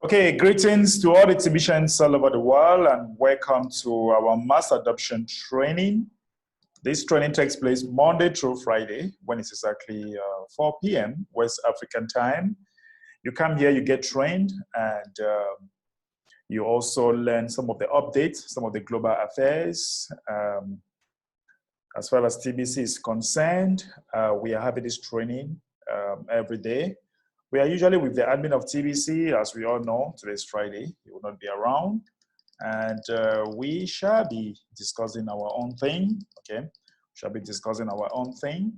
Okay, greetings to all the exhibitions all over the world and welcome to our mass adoption training. This training takes place Monday through Friday when it's exactly 4 p.m. West African time. You come here, you get trained, and you also learn some of the updates, some of the global affairs. As far as TBC is concerned, we are having this training every day. We are usually with the admin of TBC, as we all know. Today's Friday, he will not be around. And we shall be discussing our own thing, okay? We shall be discussing our own thing.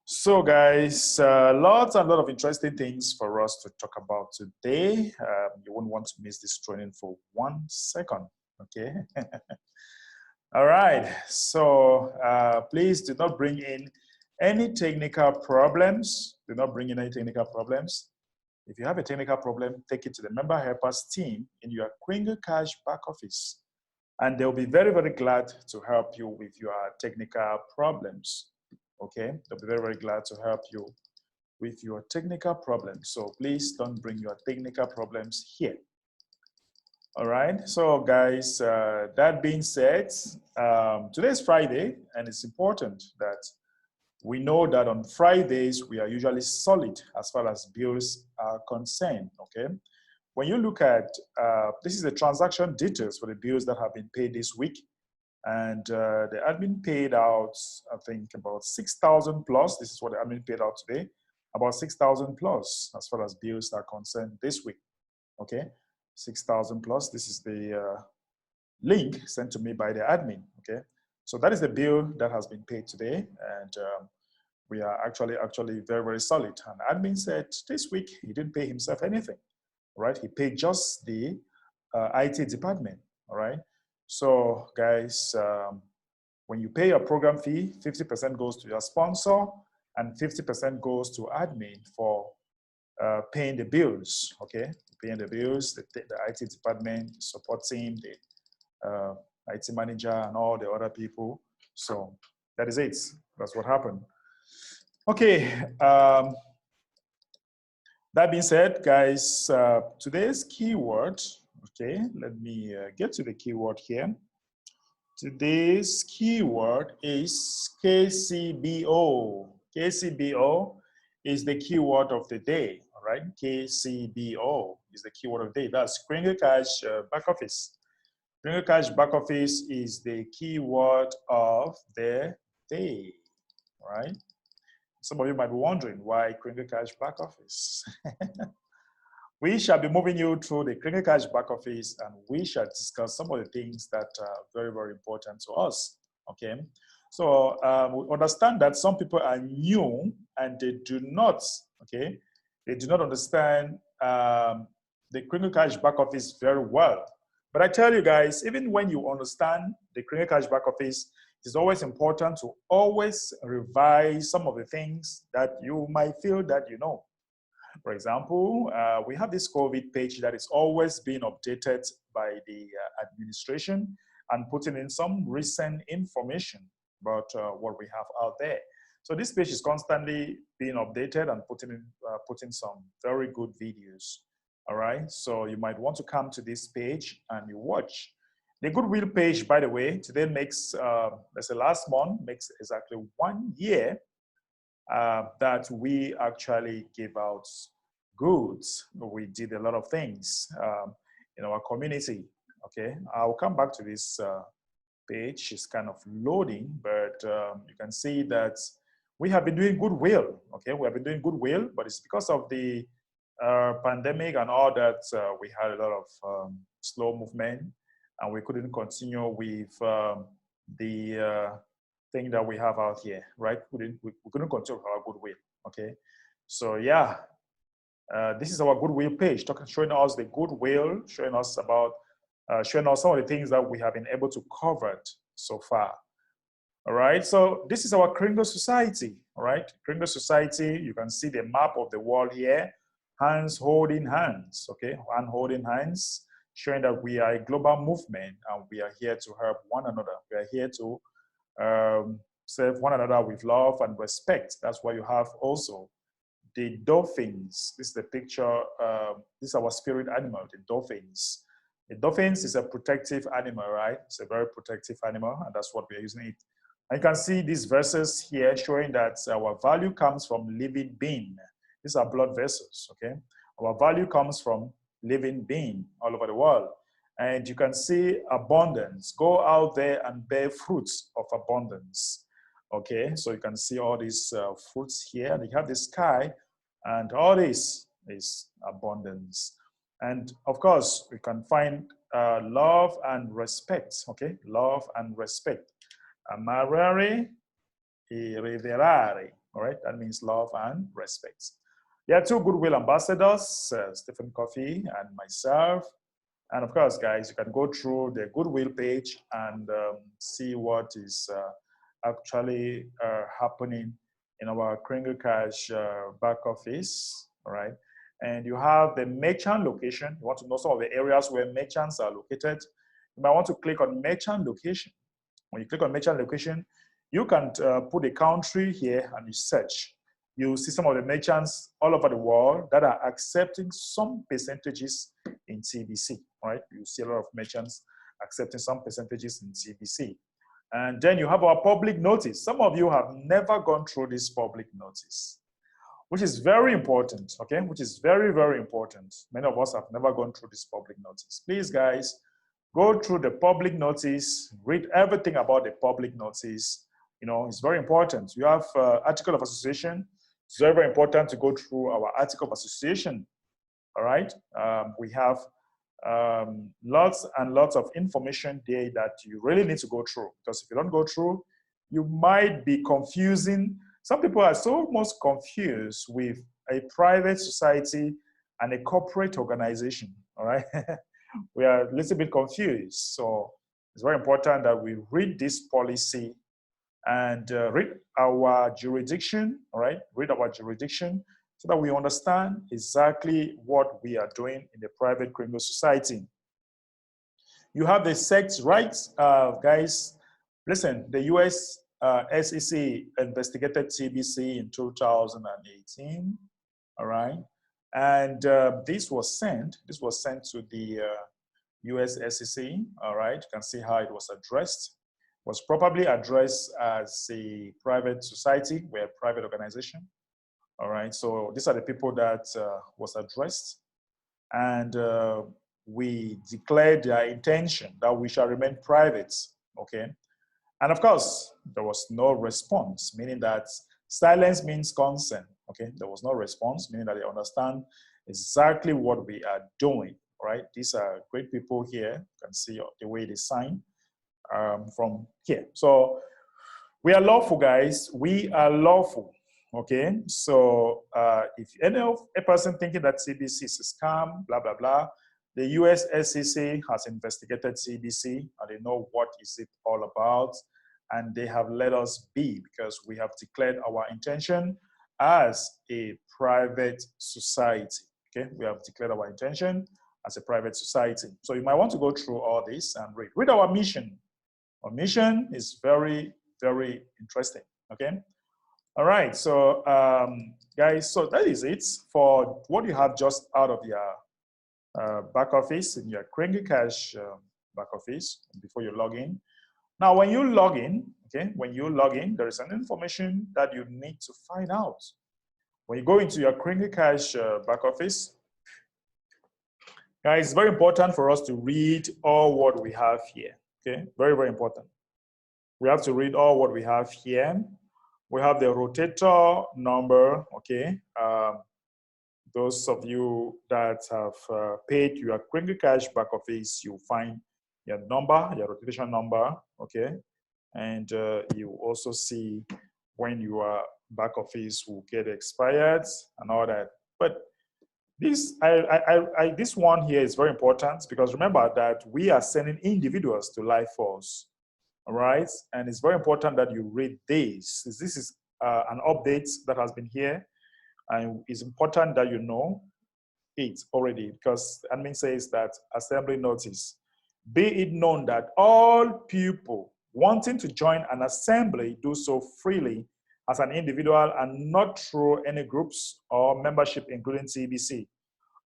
So guys, lots and lot of interesting things for us to talk about today. You won't want to miss this training for 1 second, okay? All right, so please do not bring in any technical problems. Do not bring in any technical problems. If you have a technical problem, take it to the member helpers team in your Kringle Cash back office. And they'll be very, very glad to help you with your technical problems. Okay, they'll be very, very glad to help you with your technical problems. So please don't bring your technical problems here. All right, so guys, that being said, today is Friday, and it's important that we know that on Fridays, we are usually solid as far as bills are concerned, okay? When you look at, this is the transaction details for the bills that have been paid this week, and the admin paid out, I think, about 6,000 plus. This is what the admin paid out today, about 6,000 plus as far as bills are concerned this week, okay? 6,000 plus. This is the link sent to me by the admin, okay? So that is the bill that has been paid today, and we are actually very, very solid. And admin said this week he didn't pay himself anything, right? He paid just the IT department, all right? So guys, when you pay your program fee, 50% goes to your sponsor and 50% goes to admin for paying the bills, okay? Paying the bills, the IT department, the support team, the IT manager, and all the other people. So that is it. That's what happened. Okay. That being said, guys, today's keyword, okay, let me get to the keyword here. Today's keyword is KCBO. KCBO is the keyword of the day, all right? KCBO is the keyword of the day. That's Kringle Cash back office. Kringle Cash back office is the keyword of the day, all right? Some of you might be wondering why Kringle Cash back office. We shall be moving you through the Kringle Cash back office, and we shall discuss some of the things that are very, very important to us, okay? So we understand that some people are new and they do not, okay? They do not understand the Kringle Cash back office very well. But I tell you guys, even when you understand the Kringle Cash back office, it's always important to always revise some of the things that you might feel that you know. For example, we have this COVID page that is always being updated by the administration and putting in some recent information about what we have out there. So this page is constantly being updated and putting some very good videos. All right, so you might want to come to this page and you watch. The Goodwill page, by the way, today makes, let's say last month, makes exactly 1 year that we actually gave out goods. We did a lot of things in our community, okay? I'll come back to this page. It's kind of loading, but you can see that we have been doing goodwill, okay? We have been doing goodwill, but it's because of the pandemic and all that, we had a lot of slow movement, and we couldn't continue with the thing that we have out here, right? We couldn't continue with our goodwill, okay? So yeah, this is our goodwill page, showing us the goodwill, showing us some of the things that we have been able to cover so far. All right, so this is our Kringle Society, all right? Kringle Society, you can see the map of the world here, hands holding hands, okay? Hand holding hands, showing that we are a global movement and we are here to help one another. We are here to serve one another with love and respect. That's why you have also the dolphins. This is the picture. This is our spirit animal, the dolphins. The dolphins is a protective animal, right? It's a very protective animal, and that's what we're using it. And you can see these verses here showing that our value comes from living being. These are blood vessels, okay? Our value comes from living being all over the world. And you can see abundance. Go out there and bear fruits of abundance. Okay, so you can see all these fruits here. And you have the sky, and all this is abundance. And of course, we can find love and respect. Okay, love and respect. Amarare e reverare. All right, that means love and respect. There are two goodwill ambassadors, Stephen Coffey and myself. And of course, guys, you can go through the goodwill page and see what is actually happening in our Kringle Cash back office, all right? And you have the merchant location. You want to know some of the areas where merchants are located. You might want to click on merchant location. When you click on merchant location, you can put a country here and you search. You see some of the merchants all over the world that are accepting some percentages in TBC, right? You see a lot of merchants accepting some percentages in TBC. And then you have our public notice. Some of you have never gone through this public notice, which is very important, okay? Which is very, very important. Many of us have never gone through this public notice. Please, guys, go through the public notice, read everything about the public notice. You know, it's very important. You have article of association. It's very, very important to go through our article of association, all right? We have lots and lots of information there that you really need to go through, because if you don't go through, you might be confusing. Some people are so much confused with a private society and a corporate organization, all right? We are a little bit confused. So it's very important that we read this policy and read our jurisdiction, all right? Read our jurisdiction so that we understand exactly what we are doing in the private Kringle Society. You have the sex rights, guys. Listen, the US SEC investigated TBC in 2018, all right? And this was sent to the US SEC, all right? You can see how it was addressed. It was probably addressed as a private society, we're a private organization, all right? So these are the people that was addressed. And we declared their intention that we shall remain private, okay? And of course, there was no response, meaning that silence means consent, okay? There was no response, meaning that they understand exactly what we are doing, right? These are great people here. You can see the way they sign from here. So we are lawful, guys. We are lawful, okay? So if any of a person thinking that CBC is a scam, blah, blah, blah, the US SEC has investigated CBC and they know what is it all about. And they have let us be because we have declared our intention as a private society, okay? We have declared our intention as a private society. So you might want to go through all this and read our mission. Our mission is very, very interesting, okay? All right, so guys, so that is it for what you have just out of your back office, in your Kringle Cash back office before you log in. Now, when you log in, okay, when you log in, there is an information that you need to find out. When you go into your Kringle Cash back office, guys, it's very important for us to read all what we have here, okay? Very, very important. We have to read all what we have here. We have the rotator number, okay? Those of you that have paid your Kringle Cash back office, you find your number, your rotation number, okay? And you also see when your back office will get expired and all that. But this, this one here is very important because remember that we are sending individuals to life force, all right? And it's very important that you read this. This is an update that has been here. And it's important that you know it already because the admin says that assembly notice. Be it known that all people wanting to join an assembly do so freely as an individual and not through any groups or membership, including TBC.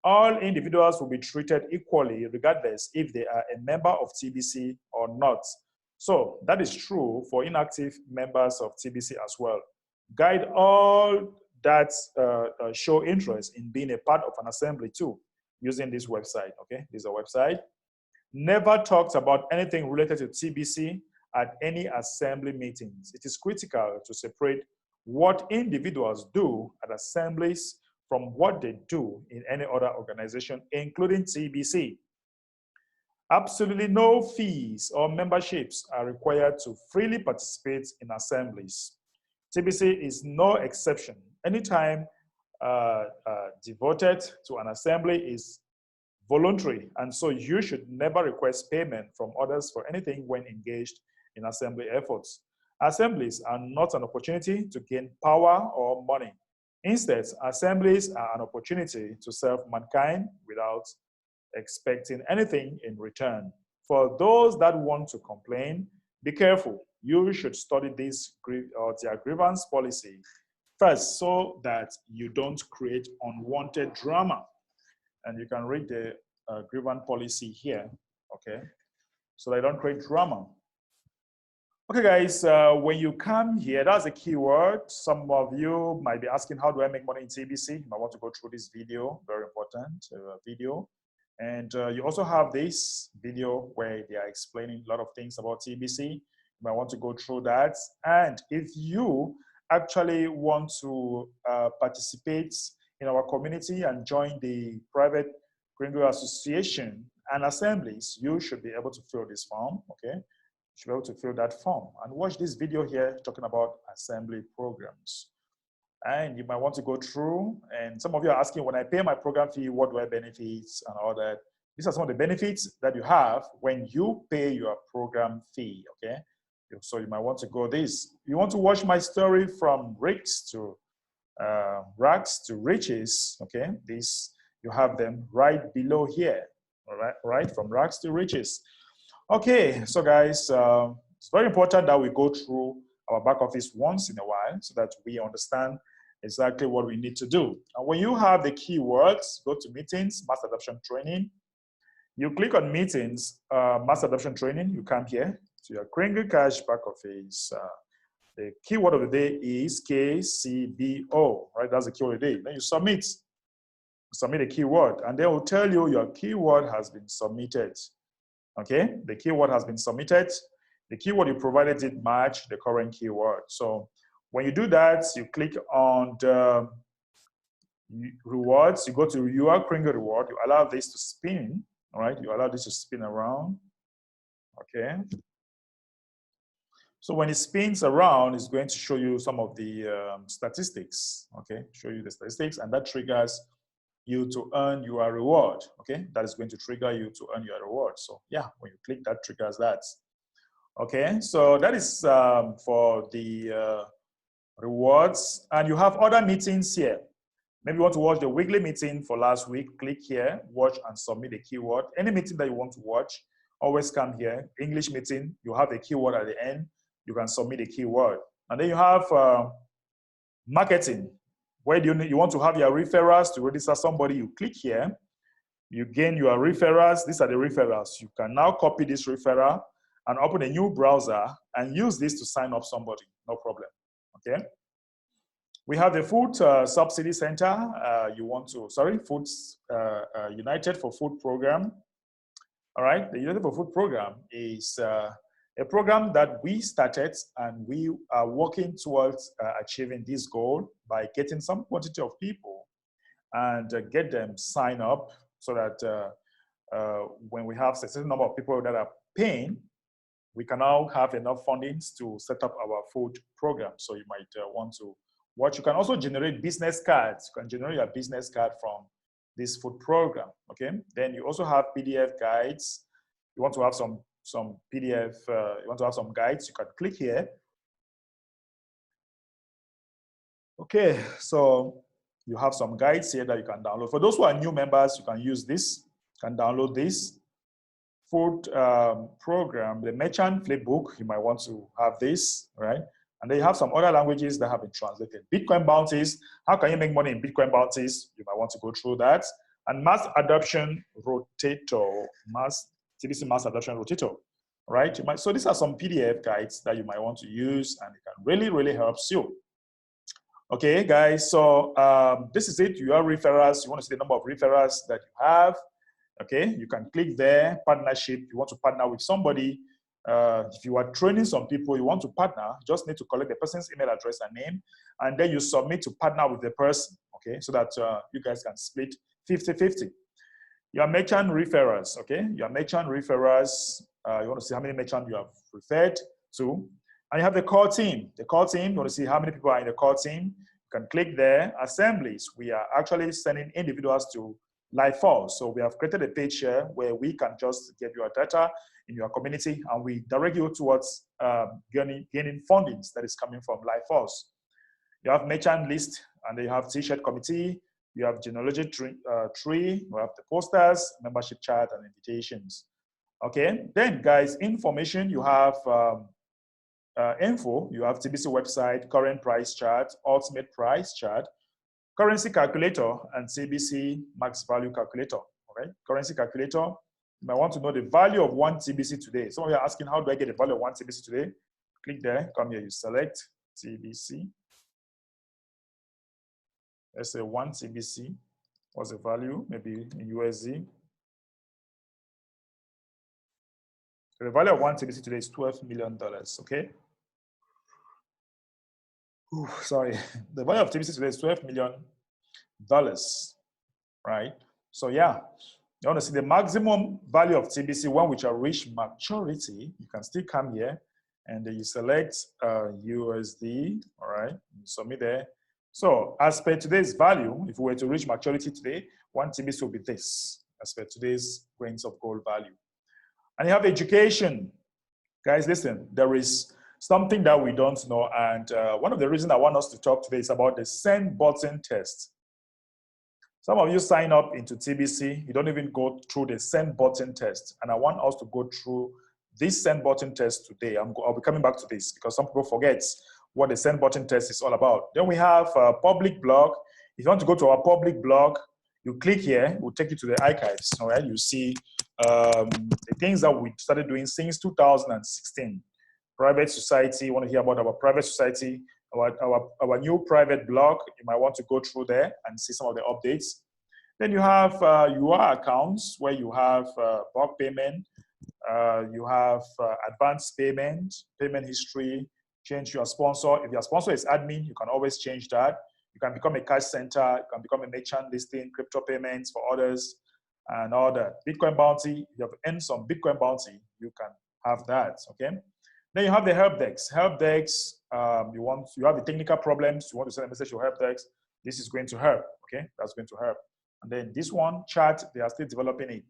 All individuals will be treated equally regardless if they are a member of TBC or not. So that is true for inactive members of TBC as well. Guide all that show interest in being a part of an assembly too, using this website, okay? This is a website. Never talked about anything related to TBC at any assembly meetings. It is critical to separate what individuals do at assemblies from what they do in any other organization, including TBC. Absolutely no fees or memberships are required to freely participate in assemblies. TBC is no exception. Anytime devoted to an assembly is voluntary, and so you should never request payment from others for anything when engaged in assembly efforts. Assemblies are not an opportunity to gain power or money. Instead, assemblies are an opportunity to serve mankind without expecting anything in return. For those that want to complain, be careful. You should study this or their grievance policy first so that you don't create unwanted drama. And you can read the grievance policy here, okay? So they don't create drama. Okay, guys, when you come here, that's a keyword. Some of you might be asking, how do I make money in TBC? You might want to go through this video, very important video. And you also have this video where they are explaining a lot of things about TBC. You might want to go through that. And if you actually want to participate in our community and join the private Kringle Association and assemblies, you should be able to fill this form, okay? You should be able to fill that form and watch this video here talking about assembly programs. And you might want to go through, and some of you are asking, when I pay my program fee, what do I benefit and all that? These are some of the benefits that you have when you pay your program fee, okay? So you might want to go this. You want to watch my story from rags to riches, okay? These, you have them right below here, all right? From rags to riches. Okay, so guys, it's very important that we go through our back office once in a while so that we understand exactly what we need to do. And when you have the keywords, go to meetings, mass adoption training. You click on meetings, mass adoption training, you come here to your Kringle Cash back office. The keyword of the day is KCBO, right? That's the keyword of the day. Then you submit a keyword, and they will tell you your keyword has been submitted. Okay, the keyword has been submitted. The keyword you provided did match the current keyword. So when you do that, you click on the rewards, you go to your Kringle reward, you allow this to spin, all right? You allow this to spin around, okay? So when it spins around, it's going to show you some of the statistics, okay? Show you the statistics, and that triggers you to earn your reward, okay? That is going to trigger you to earn your reward. So yeah, when you click that, triggers that. Okay, so that is for the rewards. And you have other meetings here. Maybe you want to watch the weekly meeting for last week, click here, watch and submit the keyword. Any meeting that you want to watch, always come here. English meeting, you have the keyword at the end, you can submit the keyword. And then you have marketing. Where do you want to have your referrals to register somebody, you click here, you gain your referrals. These are the referrals. You can now copy this referral and open a new browser and use this to sign up somebody, no problem, okay? We have the Food Subsidy Center. United for Food program. All right, the United for Food program is a program that we started, and we are working towards achieving this goal by getting some quantity of people and get them sign up so that when we have a certain number of people that are paying, we can now have enough fundings to set up our food program. So you might want to watch. You can also generate business cards. You can generate your business card from this food program, okay? Then you also have PDF guides. You want to have some PDF, you want to have some guides, you can click here. Okay, so you have some guides here that you can download. For those who are new members, you can use this, you can download this food program, the merchant flipbook. You might want to have this, right? And then you have some other languages that have been translated. Bitcoin bounties, how can you make money in Bitcoin bounties? You might want to go through that. And mass adoption rotator, TBC mass adoption rotator, right? So these are some PDF guides that you might want to use, and it can really, really help you. Okay, guys, so this is it. You have referrals. You want to see the number of referrals that you have. Okay, you can click there, partnership. You want to partner with somebody. If you are training some people, you want to partner, just need to collect the person's email address and name, and then you submit to partner with the person, okay, so that you guys can split 50-50. Your merchant referrals, okay, your merchant referrals, you want to see how many merchants you have referred to, and you have the core team. The core team, you want to see how many people are in the core team. You can click there, assemblies. We are actually sending individuals to live falls. So we have created a page here where we can just get your data in your community, and we direct you towards gaining fundings that is coming from live falls. You have merchant list, and then you have t-shirt committee. You have genealogy tree. You have the posters, membership chart, and invitations. Okay. Then, guys, information. You have info. You have TBC website, current price chart, ultimate price chart, currency calculator, and TBC max value calculator. All right. Currency calculator. You might want to know the value of 1 TBC today. Some of you are asking, how do I get the value of 1 TBC today? Click there, come here, you select TBC. Let's say 1 TBC. What's the value? Maybe in USD. So the value of 1 TBC today is $12 million, okay? Ooh, sorry, the value of TBC today is $12 million, right? So yeah. You want to see the maximum value of TBC when we shall reach maturity. You can still come here and then you select USD, all right? You submit there. So as per today's value, if we were to reach maturity today, 1 TBC will be this, as per today's grains of gold value. And you have education. Guys, listen, there is something that we don't know. And one of the reasons I want us to talk today is about the send button test. Some of you sign up into TBC, you don't even go through the send button test. And I want us to go through this send button test today. I'll be coming back to this because some people forget what the send button test is all about. Then we have a public blog. If you want to go to our public blog, you click here, it will take you to the archives. All right, you see the things that we started doing since 2016. Private society, you want to hear about our private society, our new private blog. You might want to go through there and see some of the updates. Then you have your accounts where you have bulk payment, you have advanced payment, payment history, change your sponsor. If your sponsor is admin, you can always change that. You can become a cash center, you can become a merchant listing, crypto payments for others, and all that. Bitcoin bounty, if you have earned some Bitcoin bounty, you can have that, okay? Then you have the help desk. Help desk, you have the technical problems, you want to send a message to help desk, this is going to help, okay? That's going to help. And then this one, chat, they are still developing it.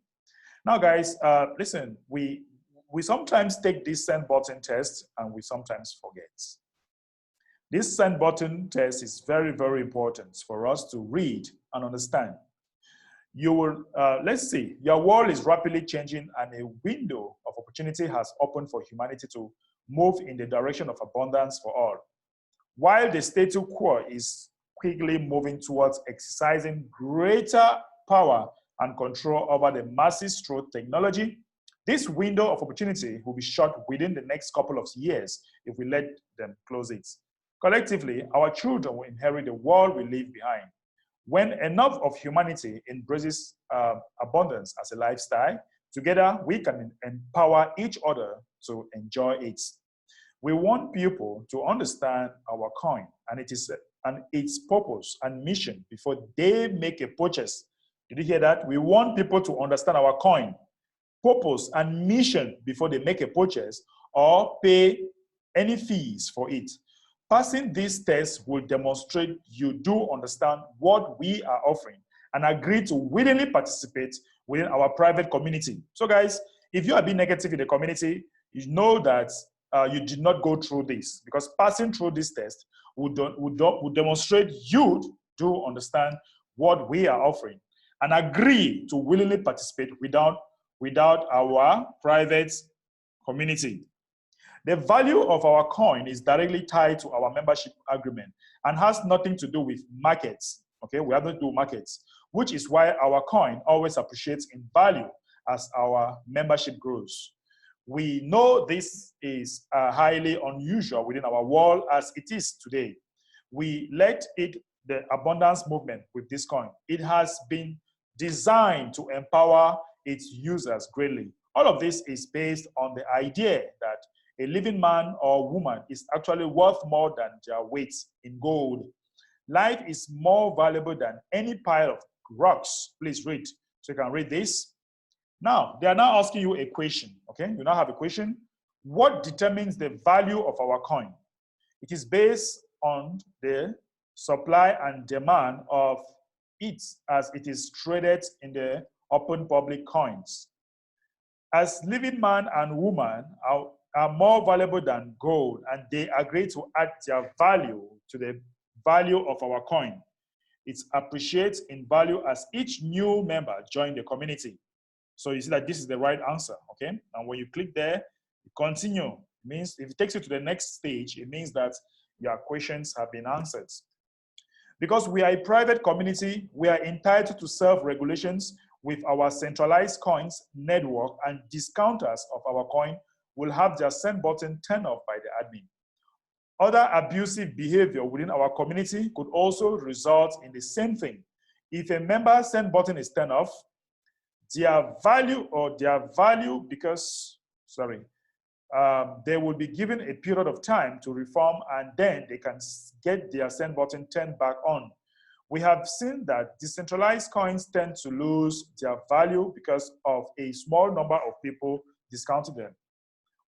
Now, guys, listen, we sometimes take this send button test and we sometimes forget. This send button test is very, very important for us to read and understand. You will, let's see, your world is rapidly changing and a window of opportunity has opened for humanity to move in the direction of abundance for all. While the status quo is quickly moving towards exercising greater power and control over the masses through technology, this window of opportunity will be shut within the next couple of years if we let them close it. Collectively, our children will inherit the world we leave behind. When enough of humanity embraces abundance as a lifestyle, together we can empower each other to enjoy it. We want people to understand our coin and its purpose and mission before they make a purchase. Did you hear that? We want people to understand our coin, purpose, and mission before they make a purchase or pay any fees for it. Passing this test will demonstrate you do understand what we are offering and agree to willingly participate within our private community. So guys, if you are being negative in the community, you know that you did not go through this, because passing through this test would demonstrate you do understand what we are offering and agree to willingly participate without our private community. The value of our coin is directly tied to our membership agreement and has nothing to do with markets. Okay, we have to do markets, which is why our coin always appreciates in value as our membership grows. We know this is highly unusual within our world as it is today. We let it the abundance movement with this coin. It has been designed to empower its users greatly. All of this is based on the idea that a living man or woman is actually worth more than their weight in gold. Life is more valuable than any pile of rocks. Please read. So you can read this. Now, they are now asking you a question, okay? You now have a question. What determines the value of our coin? It is based on the supply and demand of it as it is traded in the open public coins. As living man and woman are more valuable than gold, and they agree to add their value to the value of our coin. It appreciates in value as each new member joins the community. So you see that this is the right answer, okay? And when you click there, continue. It means if it takes you to the next stage, it means that your questions have been answered. Because we are a private community, we are entitled to self-regulations with our centralized coins network, and discounters of our coin will have their send button turned off by the admin. Other abusive behavior within our community could also result in the same thing. If a member's send button is turned off, their value they will be given a period of time to reform, and then they can get their send button turned back on. We have seen that decentralized coins tend to lose their value because of a small number of people discounting them.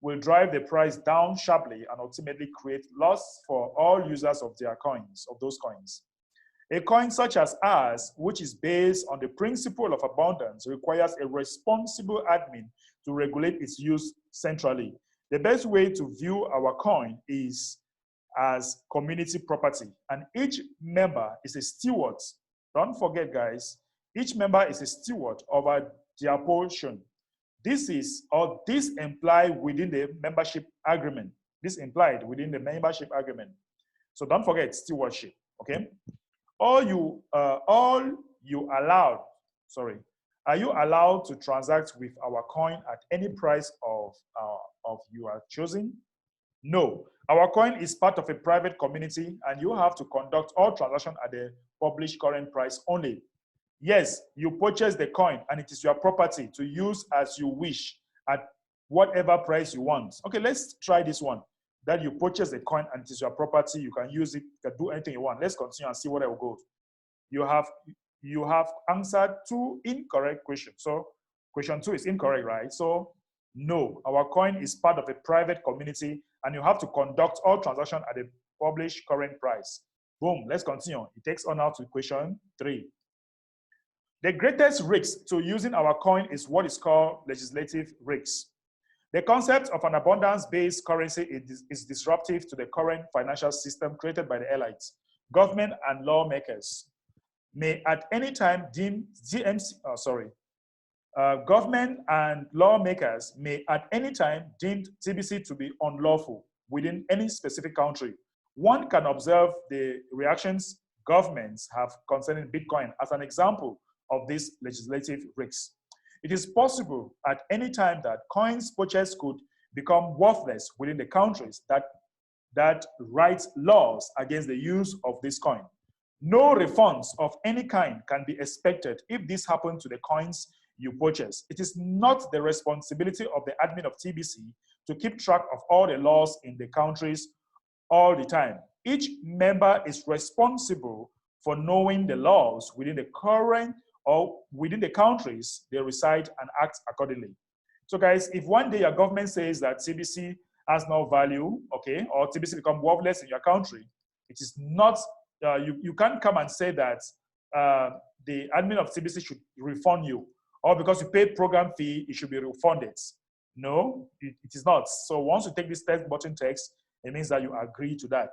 Will drive the price down sharply and ultimately create loss for all users of their coins, of those coins. A coin such as ours, which is based on the principle of abundance, requires a responsible admin to regulate its use centrally. The best way to view our coin is as community property, and each member is a steward. Don't forget, guys, each member is a steward over their portion. This implied within the membership agreement. This implied within the membership agreement. So don't forget stewardship, okay? Are you allowed to transact with our coin at any price of you are choosing? No, our coin is part of a private community, and you have to conduct all transactions at the published current price only. Yes, you purchase the coin and it is your property to use as you wish at whatever price you want. Okay, let's try this one. That you purchase the coin and it is your property, you can use it, you can do anything you want. Let's continue and see what it will go. You have answered 2 incorrect questions. So question 2 is incorrect, right? So no, our coin is part of a private community, and you have to conduct all transactions at the published current price. Boom, let's continue. It takes on now to question 3. The greatest risk to using our coin is what is called legislative risk. The concept of an abundance-based currency is disruptive to the current financial government and lawmakers may at any time deem government and lawmakers may at any time deem TBC to be unlawful within any specific country. One can observe the reactions governments have concerning Bitcoin as an example of this legislative risk. It is possible at any time that coins purchased could become worthless within the countries that write laws against the use of this coin. No refunds of any kind can be expected if this happens to the coins you purchase. It is not the responsibility of the admin of TBC to keep track of all the laws in the countries all the time. Each member is responsible for knowing the laws within the current or within the countries they reside and act accordingly. So guys, if one day your government says that TBC has no value, okay, or TBC become worthless in your country, it is not, you can't come and say that the admin of TBC should refund you, or because you paid program fee, it should be refunded. No, it is not. So once you take this text button text, it means that you agree to that.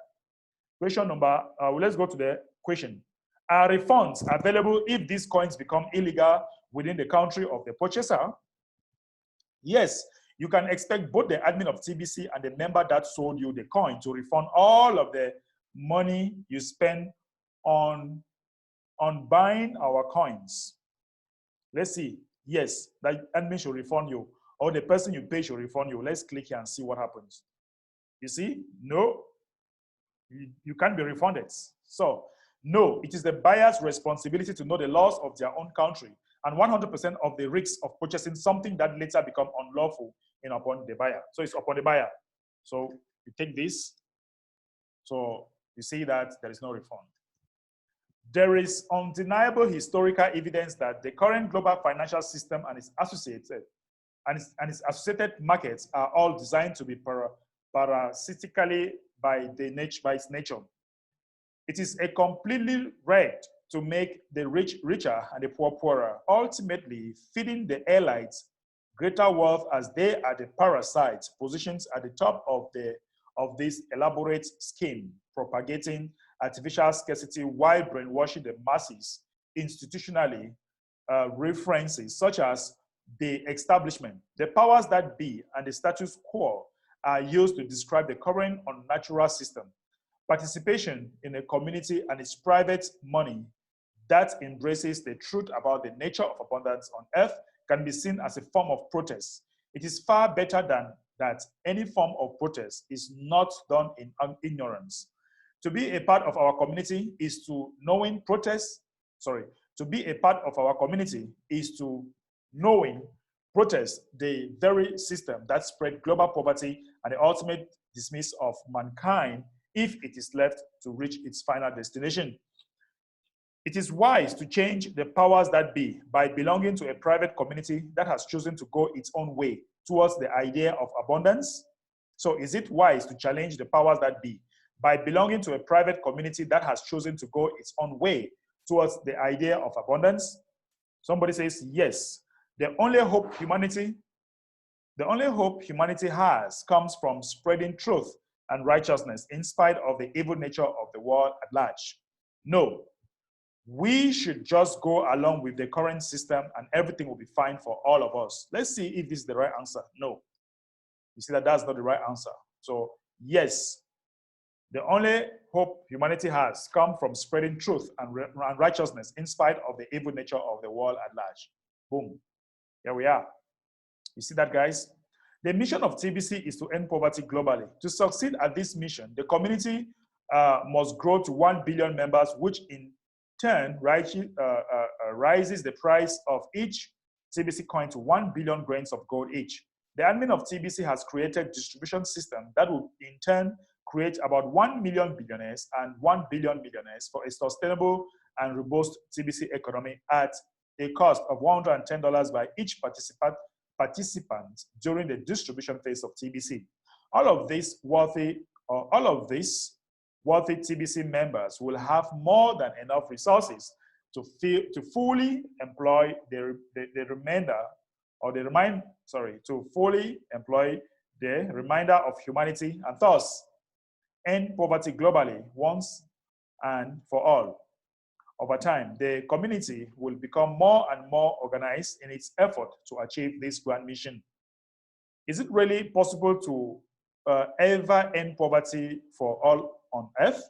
Question number, let's go to the question. Are refunds available if these coins become illegal within the country of the purchaser? Yes, you can expect both the admin of TBC and the member that sold you the coin to refund all of the money you spend on buying our coins. Let's see. Yes, that admin should refund you, or the person you pay should refund you. Let's click here and see what happens. You see? No, you can't be refunded. So, no, it is the buyer's responsibility to know the laws of their own country and 100% of the risks of purchasing something that later become unlawful upon the buyer. So it's upon the buyer. So you take this. So you see that there is no refund. There is undeniable historical evidence that the current global financial system and its associated markets are all designed to be parasitically by its nature. It is a completely right to make the rich richer and the poor poorer, ultimately feeding the elites greater wealth as they are the parasites positioned at the top of this elaborate scheme, propagating artificial scarcity while brainwashing the masses institutionally. References such as the establishment, the powers that be, and the status quo are used to describe the current unnatural system. Participation in a community and its private money that embraces the truth about the nature of abundance on earth can be seen as a form of protest. It is far better than that any form of protest is not done in ignorance. To be a part of our community is to knowing protest, to be a part of our community is to knowing protest the very system that spread global poverty and the ultimate dismiss of mankind if it is left to reach its final destination. It is wise to change the powers that be by belonging to a private community that has chosen to go its own way towards the idea of abundance. So is it wise to challenge the powers that be by belonging to a private community that has chosen to go its own way towards the idea of abundance? Somebody says yes. The only hope humanity has comes from spreading truth and righteousness in spite of the evil nature of the world at large. No, we should just go along with the current system and everything will be fine for all of us. Let's see if this is the right answer. No. You see that that's not the right answer. So yes, the only hope humanity has come from spreading truth and righteousness in spite of the evil nature of the world at large. Boom. Here we are. You see that, guys? The mission of TBC is to end poverty globally. To succeed at this mission, the community must grow to 1 billion members, which in turn rises the price of each TBC coin to 1 billion grains of gold each. The admin of TBC has created a distribution system that will in turn create about 1 million billionaires and 1 billion millionaires for a sustainable and robust TBC economy at a cost of $110 by each participant during the distribution phase of TBC. All of these wealthy TBC members will have more than enough resources to fully employ the remainder of humanity and thus end poverty globally once and for all. Over time, the community will become more and more organized in its effort to achieve this grand mission. Is it really possible to ever end poverty for all on earth?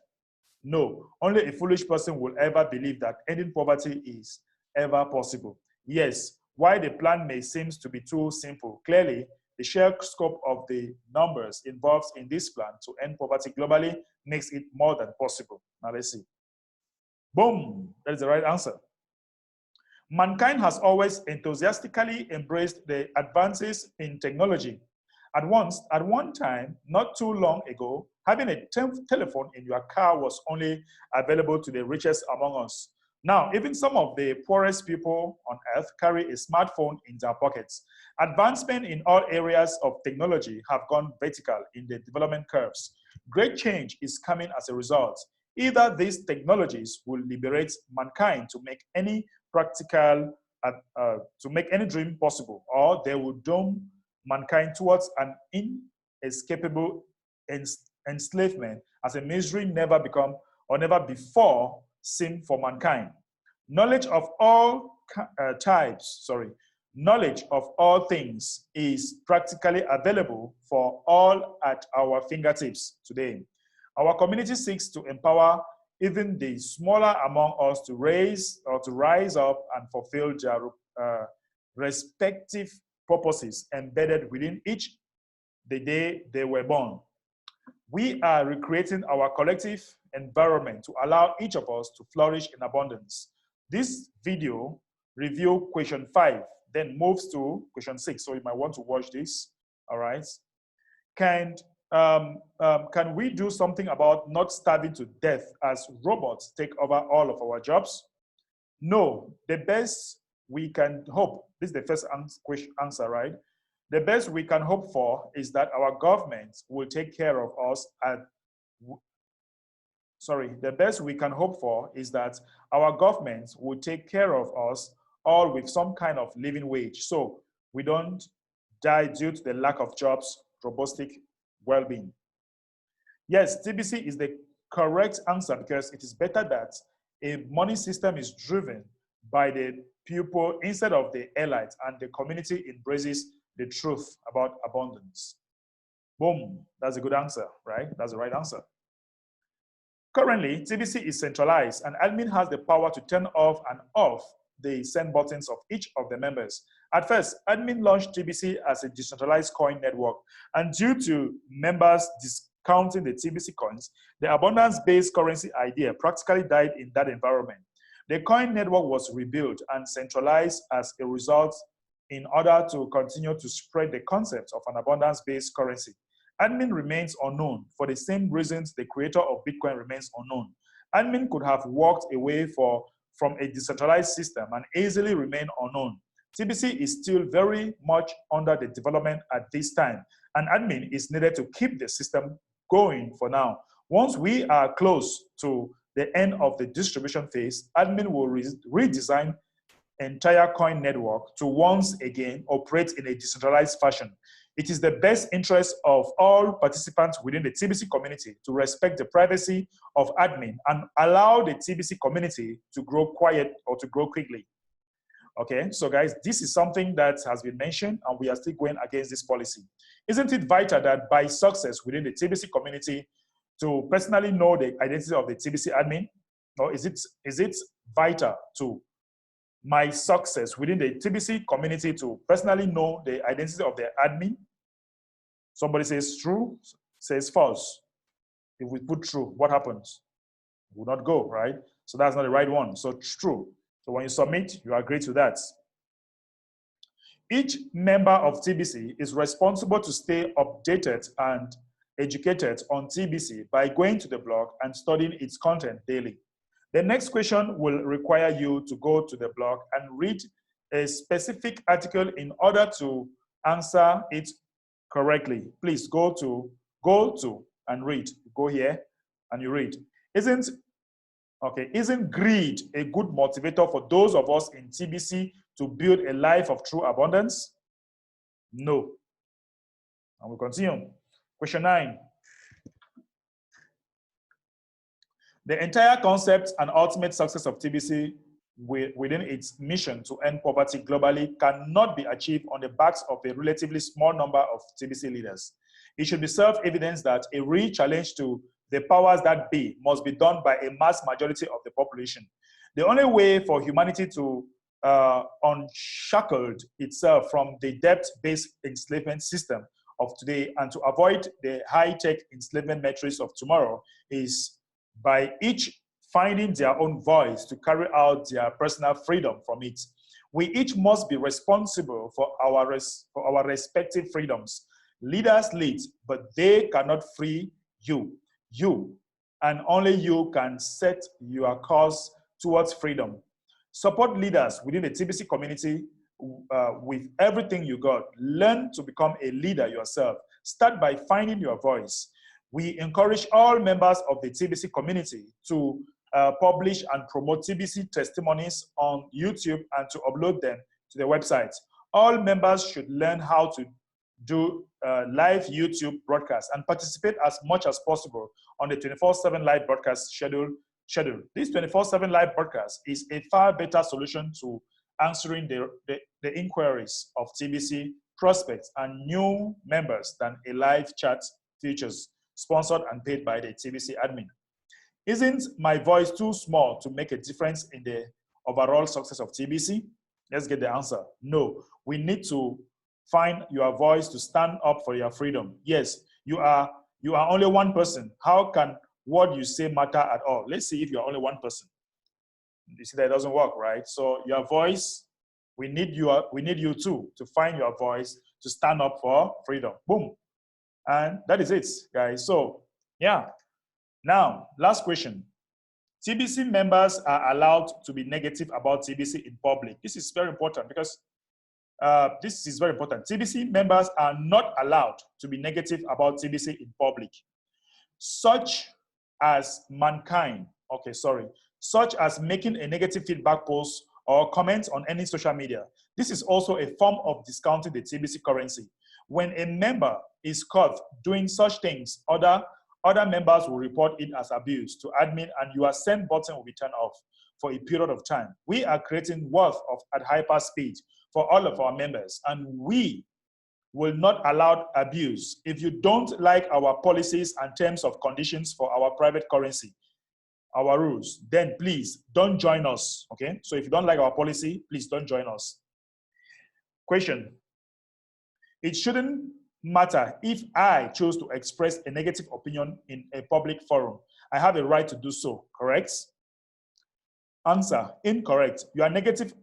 No, only a foolish person will ever believe that ending poverty is ever possible. Yes, while the plan may seem to be too simple, clearly the sheer scope of the numbers involved in this plan to end poverty globally makes it more than possible. Now let's see. Boom, that is the right answer. Mankind has always enthusiastically embraced the advances in technology. At one time, not too long ago, having a telephone in your car was only available to the richest among us. Now, even some of the poorest people on earth carry a smartphone in their pockets. Advancement in all areas of technology have gone vertical in the development curves. Great change is coming as a result. Either these technologies will liberate mankind to make any dream possible, or they will doom mankind towards an inescapable enslavement as a misery never before seen for mankind. Knowledge of all types Knowledge of all things is practically available for all at our fingertips today. Our community seeks to empower even the smaller among us to rise up and fulfill their respective purposes embedded within each the day they were born. We are recreating our collective environment to allow each of us to flourish in abundance. This video review question 5, then moves to question 6. So you might want to watch this. All right. Can we do something about not starving to death as robots take over all of our jobs? No. The best we can hope, this is the first answer, right? The best we can hope for is that our government will take care of us the best we can hope for is that our government will take care of us all with some kind of living wage, so we don't die due to the lack of jobs, robust well-being. Yes, TBC is the correct answer because it is better that a money system is driven by the people instead of the elite, and the community embraces the truth about abundance. Boom, that's a good answer, right? That's the right answer. Currently, TBC is centralized, and admin has the power to turn off and off the send buttons of each of the members. At first, admin launched TBC as a decentralized coin network, and due to members discounting the TBC coins, the abundance-based currency idea practically died in that environment. The coin network was rebuilt and centralized as a result in order to continue to spread the concept of an abundance-based currency. Admin remains unknown for the same reasons the creator of Bitcoin remains unknown. Admin could have walked away from a decentralized system and easily remain unknown. TBC is still very much under the development at this time, and admin is needed to keep the system going for now. Once we are close to the end of the distribution phase, admin will redesign entire coin network to once again operate in a decentralized fashion. It is the best interest of all participants within the TBC community to respect the privacy of admin and allow the TBC community to grow quiet or to grow quickly. Okay, so guys, this is something that has been mentioned, and we are still going against this policy. Isn't it vital that by success within the TBC community to personally know the identity of the TBC admin? Or is it vital to my success within the TBC community to personally know the identity of the admin? Somebody says true, says false. If we put true, what happens? It will not go, right? So that's not the right one. So true. So when you submit, you agree to that. Each member of TBC is responsible to stay updated and educated on TBC by going to the blog and studying its content daily. The next question will require you to go to the blog and read a specific article in order to answer it correctly. Please go to and read. Go here and you read. Isn't greed a good motivator for those of us in TBC to build a life of true abundance? No. And we'll continue. Question 9. The entire concept and ultimate success of TBC within its mission to end poverty globally cannot be achieved on the backs of a relatively small number of TBC leaders. It should be self-evident that a real challenge to the powers that be must be done by a mass majority of the population. The only way for humanity to unshackle itself from the debt-based enslavement system of today and to avoid the high-tech enslavement metrics of tomorrow is by each finding their own voice to carry out their personal freedom from it. We each must be responsible for our respective freedoms. Leaders lead, but they cannot free you. You, and only you, can set your course towards freedom. Support leaders within the TBC community with everything you got. Learn to become a leader yourself. Start by finding your voice. We encourage all members of the TBC community to publish and promote TBC testimonies on YouTube and to upload them to the website. All members should learn how to do live YouTube broadcasts and participate as much as possible on the 24/7 live broadcast schedule. This 24/7 live broadcast is a far better solution to answering the inquiries of TBC prospects and new members than a live chat features sponsored and paid by the TBC admin. Isn't my voice too small to make a difference in the overall success of TBC? Let's get the answer. No, we need to find your voice to stand up for your freedom. Yes, you are only one person. How can what you say matter at all? Let's see if you're only one person. You see that it doesn't work, right? So your voice, we need you too to find your voice to stand up for freedom. Boom. And that is it, guys. So yeah. Now, last question. TBC members are allowed to be negative about TBC in public. This is very important because TBC members are not allowed to be negative about TBC in public, such as making a negative feedback post or comment on any social media. This is also a form of discounting the TBC currency. When a member is caught doing such things, other members will report it as abuse to admin, and your send button will be turned off for a period of time. We are creating wealth at hyper speed for all of our members, and we will not allow abuse. If you don't like our policies and terms of conditions for our private currency, our rules, then please don't join us, okay? So if you don't like our policy, please don't join us. Question. It shouldn't matter if I chose to express a negative opinion in a public forum. I have a right to do so, correct? Answer, incorrect. Your negativity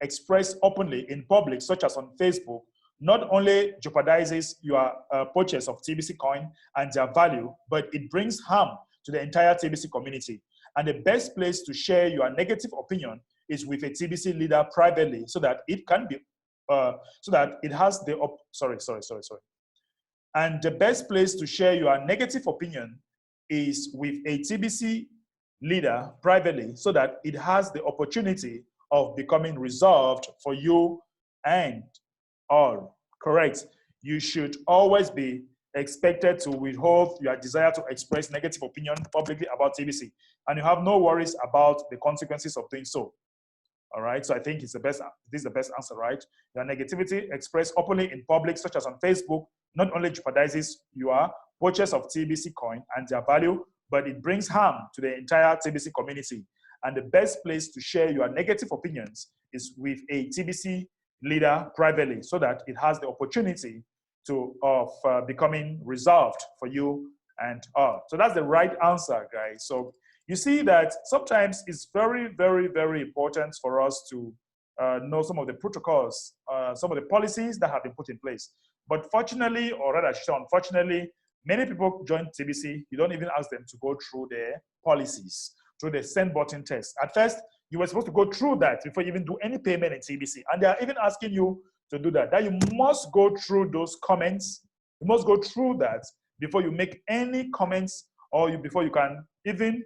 expressed openly in public, such as on Facebook, not only jeopardizes your purchase of TBC coin and their value, but it brings harm to the entire TBC community. And the best place to share your negative opinion is with a TBC leader privately, so that it can be, And the best place to share your negative opinion is with a TBC leader privately, so that it has the opportunity of becoming resolved for you and all. Correct. You should always be expected to withhold your desire to express negative opinion publicly about TBC, and you have no worries about the consequences of doing so. All right, so I think this is the best answer, right? Your negativity expressed openly in public, such as on Facebook, not only jeopardizes your purchase of TBC coin and their value, but it brings harm to the entire TBC community. And the best place to share your negative opinions is with a TBC leader privately, so that it has the opportunity of becoming resolved for you and all. So that's the right answer, guys. So you see that sometimes it's very, very, very important for us to know some of the protocols, some of the policies that have been put in place. But fortunately, or rather unfortunately, many people join TBC, you don't even ask them to go through their policies, through the send button test. At first, you were supposed to go through that before you even do any payment in TBC. And they are even asking you to do that. That you must go through those comments. You must go through that before you make any comments, or before you can even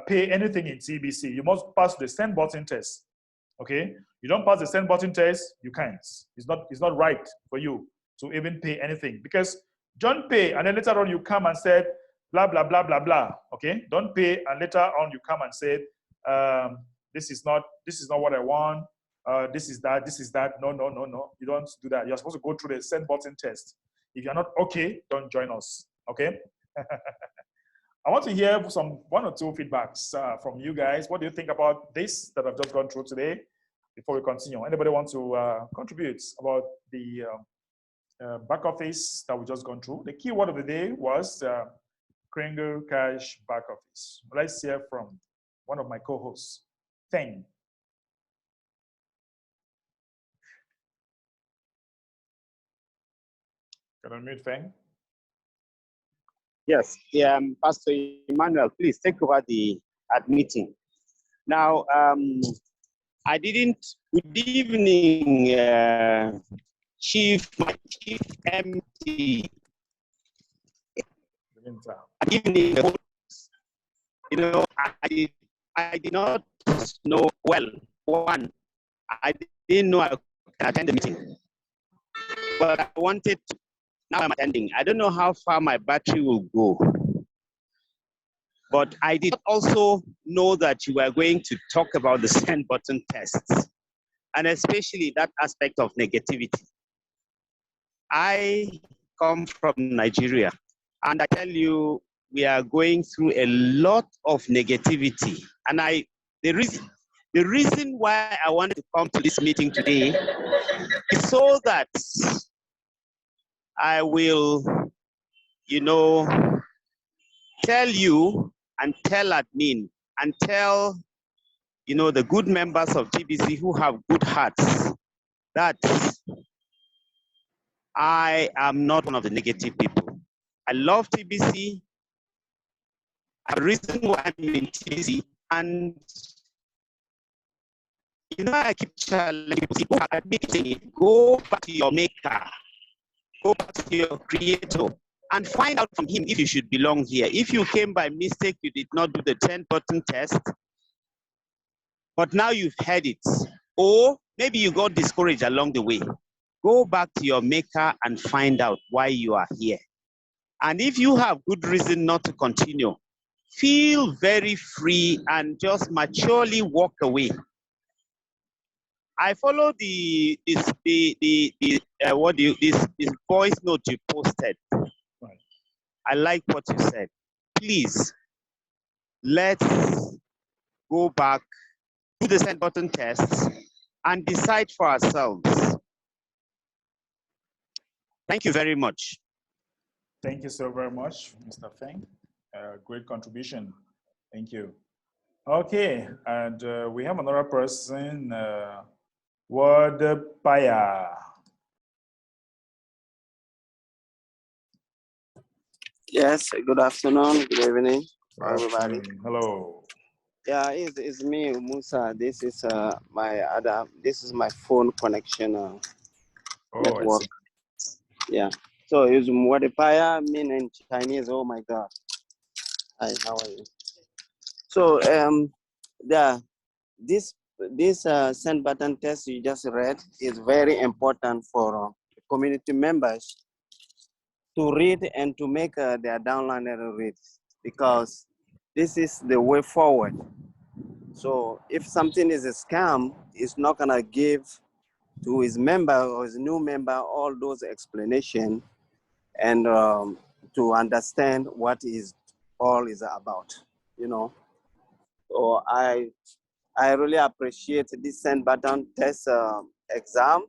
pay anything in TBC. You must pass the send button test. Okay? You don't pass the send button test, you can't. It's not right for you to even pay anything, because don't pay and then later on you come and said blah blah blah blah blah. Okay? Don't pay and later on you come and say this is not what I want. This is that. No. You don't do that. You're supposed to go through the send button test. If you're not okay, don't join us. Okay? I want to hear one or two feedbacks from you guys. What do you think about this that I've just gone through today before we continue? Anybody want to contribute about the back office that we just gone through? The key word of the day was Kringle Cash back office. Let's hear from one of my co-hosts, Feng. Can I unmute Feng? Yes, Pastor Emmanuel, please take over the admitting. Now, good evening, Chief MD. Good evening. You know, I did not know well. One, I didn't know I could attend the meeting, but I wanted to. Now I'm attending. I don't know how far my battery will go. But I did also know that you were going to talk about the send button tests, and especially that aspect of negativity. I come from Nigeria, and I tell you, we are going through a lot of negativity. And the reason why I wanted to come to this meeting today is so that I will, tell you and tell admin and tell, the good members of TBC who have good hearts that I am not one of the negative people. I love TBC. I have a reason why I'm in TBC. And, I keep challenging people, go back to your maker, go back to your creator, and find out from him if you should belong here. If you came by mistake, you did not do the 10-button test, but now you've heard it, or maybe you got discouraged along the way, go back to your maker and find out why you are here. And if you have good reason not to continue, feel very free and just maturely walk away. I follow this voice note you posted. Right. I like what you said. Please, let's go back, do the send button tests, and decide for ourselves. Thank you very much. Thank you so very much, Mr. Feng. Great contribution. Thank you. Okay, and we have another person, Word Paya. Yes, good afternoon, good evening, everybody. Hello. Yeah, it's me, Musa. This is this is my phone connection network. Yeah. So it's Mwadipaya, mean in Chinese. Oh my God. Hi, how are you? So this send button test you just read is very important for community members to read and to make their downliner read, because this is the way forward. So if something is a scam, it's not gonna give to his member or his new member all those explanations and to understand what is all is about, So I really appreciate this send button test exam.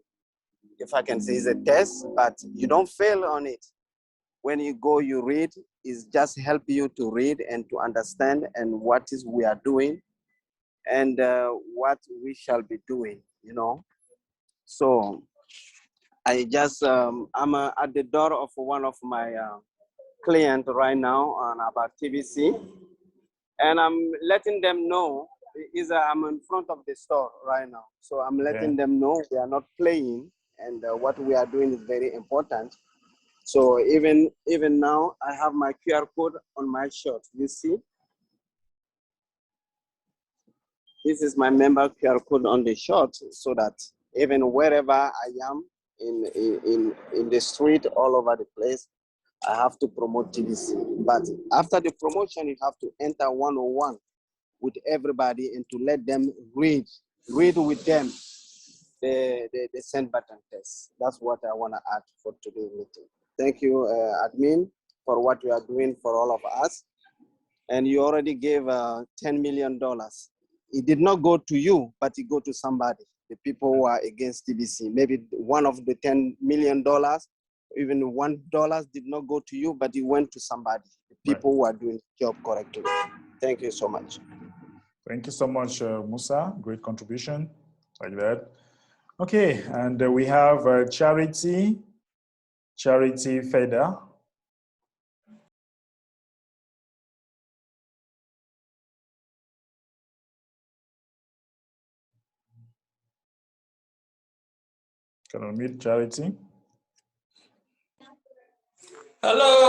If I can say it's a test, but you don't fail on it. When you go, you read, it's just help you to read and to understand and what is we are doing and what we shall be doing, So I just, I'm at the door of one of my clients right now on about TVC, and I'm letting them know, I'm in front of the store right now. So I'm letting them know we are not playing and what we are doing is very important. So even now, I have my QR code on my shirt. You see, this is my member QR code on the shirt, so that even wherever I am in the street, all over the place, I have to promote TBC. But after the promotion, you have to enter one-on-one with everybody and to let them read with them the send button test. That's what I want to add for today's meeting. Thank you, admin, for what you are doing for all of us. And you already gave $10 million. It did not go to you, but it go to somebody, the people who are against TBC. Maybe one of the $10 million, even $1 did not go to you, but it went to somebody, the people who are doing the job correctly. Thank you so much. Thank you so much, Musa. Great contribution like that. Okay, and we have Charity Feder. Can I meet Charity? Hello.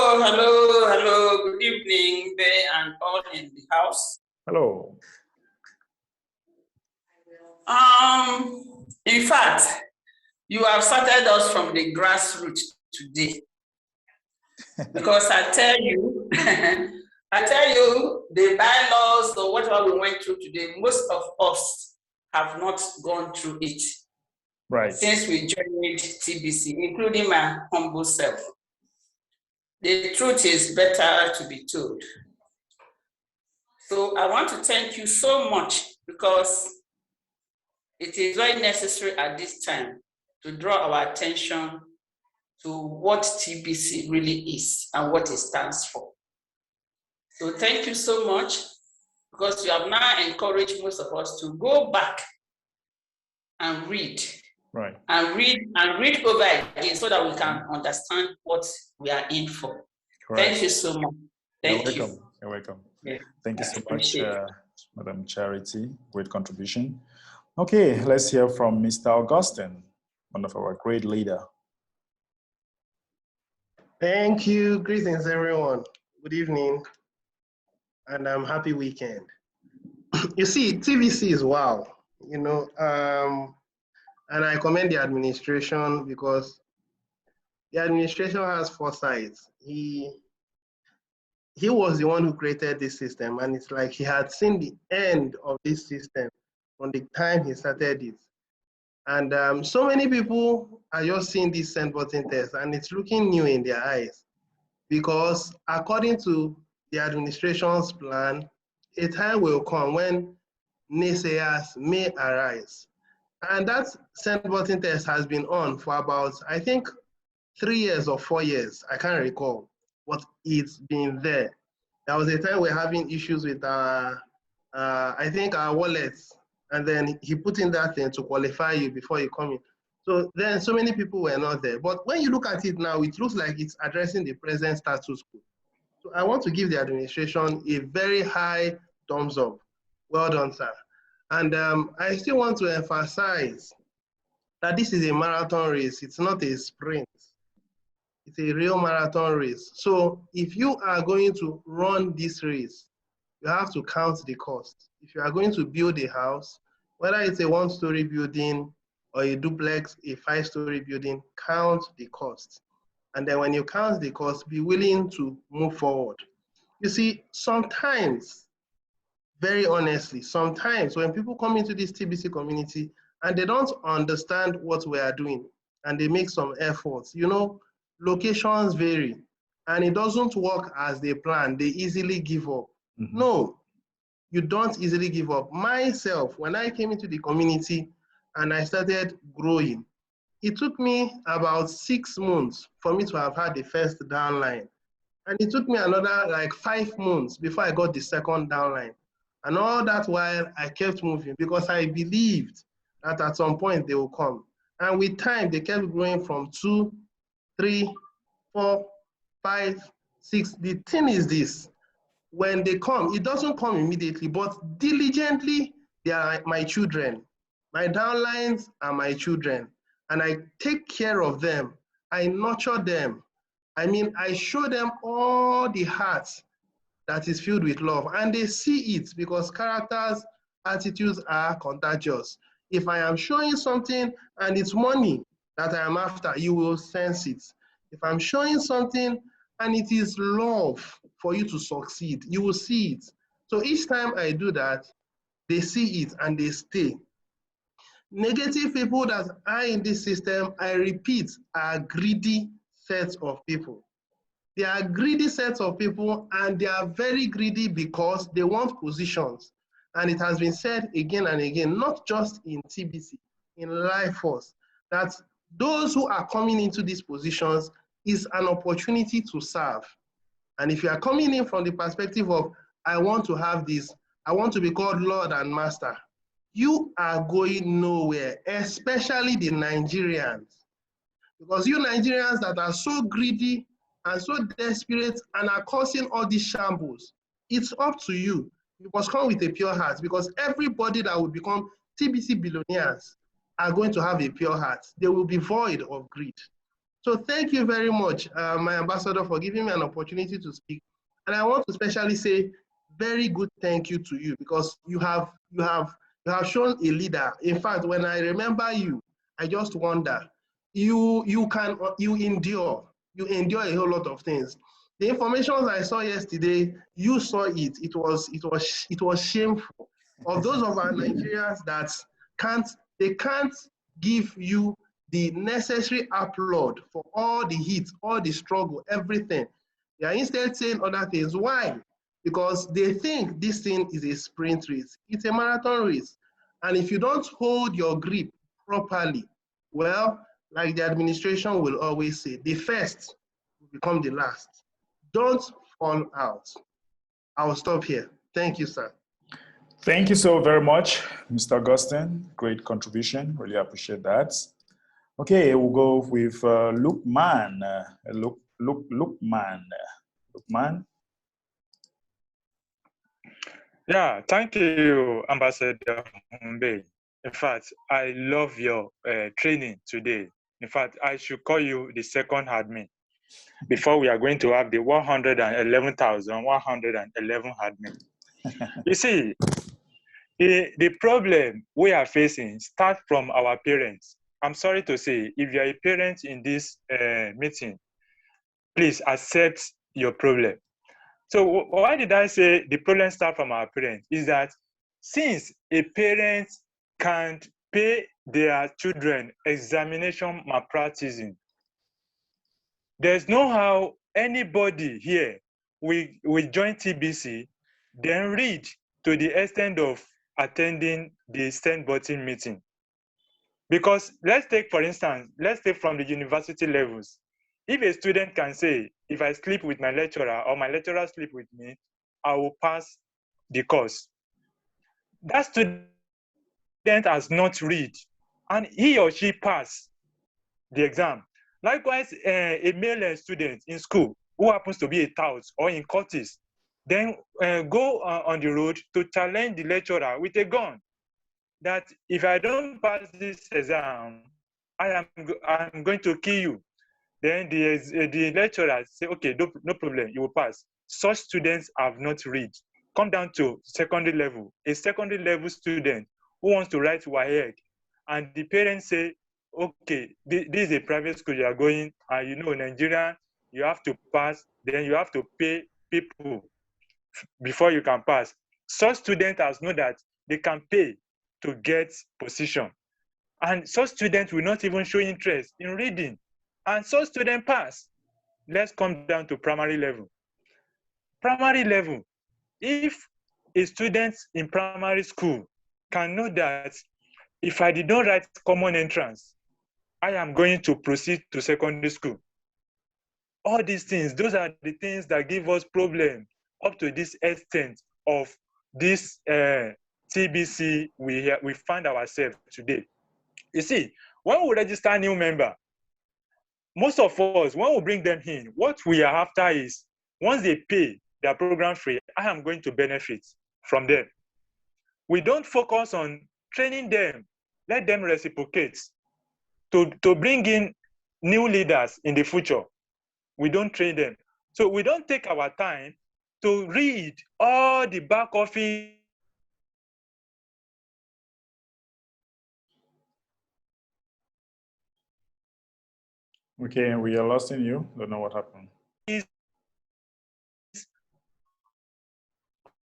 Good evening, there and all in the house. Hello. In fact, you have started us from the grassroots today. Because I I tell you, the bylaws or whatever we went through today, most of us have not gone through it. Right. Since we joined TBC, including my humble self. The truth is better to be told. So I want to thank you so much because it is very necessary at this time to draw our attention to what TBC really is and what it stands for. So thank you so much because you have now encouraged most of us to go back and read. Right. And read over again so that we can understand what we are in for. Correct. Thank you so much. Thank you. Welcome. You're welcome. Yeah. Thank you so much, Madam Charity. Great contribution. Okay, let's hear from Mr. Augustine, one of our great leader. Thank you. Greetings, everyone. Good evening, and happy weekend. You see, TVC is wow, you know, and I commend the administration because the administration has foresight. He was the one who created this system, and it's like he had seen the end of this system from the time he started it. And so many people are just seeing this send button test, and it's looking new in their eyes because according to the administration's plan, a time will come when naysayers may arise. And that send button test has been on for about, I think, 3 years or 4 years. I can't recall, but it's been there. There was a time we're having issues with I think our wallets, and then he put in that thing to qualify you before you come in. So then so many people were not there. But when you look at it now, it looks like it's addressing the present status quo. So I want to give the administration a very high thumbs up. Well done, sir. And I still want to emphasize that this is a marathon race. It's not a sprint. It's a real marathon race. So if you are going to run this race, you have to count the cost. If you are going to build a house, whether it's a 1-story building or a duplex, a 5-story building, count the cost. And then when you count the cost, be willing to move forward. You see, sometimes, very honestly, sometimes when people come into this TBC community and they don't understand what we are doing and they make some efforts, you know, locations vary and it doesn't work as they plan, they easily give up. Mm-hmm. No, you don't easily give up. Myself, when I came into the community and I started growing, it took me about 6 months for me to have had the first downline. And it took me another like 5 months before I got the second downline. And all that while I kept moving because I believed that at some point they will come. And with time, they kept growing from 2, 3, 4, 5, 6. The thing is this, when they come, it doesn't come immediately, but diligently, they are my children. My downlines are my children. And I take care of them. I nurture them. I mean, I show them all the heart that is filled with love. And they see it because characters, attitudes are contagious. If I am showing something and it's money that I am after, you will sense it. If I'm showing something and it is love for you to succeed, you will see it. So each time I do that, they see it and they stay. Negative people that are in this system, I repeat, are greedy sets of people. They are greedy sets of people and they are very greedy because they want positions. And it has been said again and again, not just in TBC, in life force, that those who are coming into these positions is an opportunity to serve. And if you are coming in from the perspective of, I want to have this, I want to be called Lord and Master, you are going nowhere, especially the Nigerians. Because you Nigerians that are so greedy and so desperate and are causing all these shambles, it's up to you. You must come with a pure heart because everybody that will become TBC billionaires are going to have a pure heart. They will be void of greed. So thank you very much, my ambassador, for giving me an opportunity to speak. And I want to especially say very good thank you to you because you have shown a leader. In fact, when I remember you, I just wonder, you endure a whole lot of things. The information I saw yesterday, you saw it. It was shameful. Of those of our Nigerians that can't give you the necessary upload for all the heat, all the struggle, everything. They are instead saying other things. Why? Because they think this thing is a sprint race. It's a marathon race. And if you don't hold your grip properly, well, like the administration will always say, the first will become the last. Don't fall out. I will stop here. Thank you, sir. Thank you so very much, Mr. Augustine. Great contribution. Really appreciate that. Okay, we'll go with Lukman. Lukman. Lukman. Yeah, thank you, Ambassador Humbe. In fact, I love your training today. In fact, I should call you the second admin before we are going to have the 111,111 admin. You see, the problem we are facing starts from our parents. I'm sorry to say, if you are a parent in this meeting, please accept your problem. So why did I say the problem starts from our parents? Is that since a parent can't pay their children examination malpracticing, there's no how anybody here will join TBC, then read to the extent of attending the send button meeting. Because let's take, for instance, let's take from the university levels. If a student can say, if I sleep with my lecturer or my lecturer sleep with me, I will pass the course. That student has not read, and he or she pass the exam. Likewise, a male student in school who happens to be a tout or in Curtis, then go on the road to challenge the lecturer with a gun, that if I don't pass this exam, I'm going to kill you. Then the lecturer say, okay, no problem, you will pass. Such students have not read. Come down to secondary level. A secondary level student who wants to write WAEC, and the parents say, okay, this is a private school you are going, and you know, Nigeria, you have to pass, then you have to pay people before you can pass. Such students has know that they can pay to get position. And such students will not even show interest in reading. And such students pass. Let's come down to primary level. Primary level, if a student in primary school can know that if I did not write common entrance, I am going to proceed to secondary school. All these things, those are the things that give us problem up to this extent of this TBC we find ourselves today. You see, when we register a new member, most of us, when we bring them in, what we are after is, once they pay their program fee, I am going to benefit from them. We don't focus on training them, let them reciprocate to bring in new leaders in the future. We don't train them. So we don't take our time to read all the back office. Okay, we are lost in you. Don't know what happened.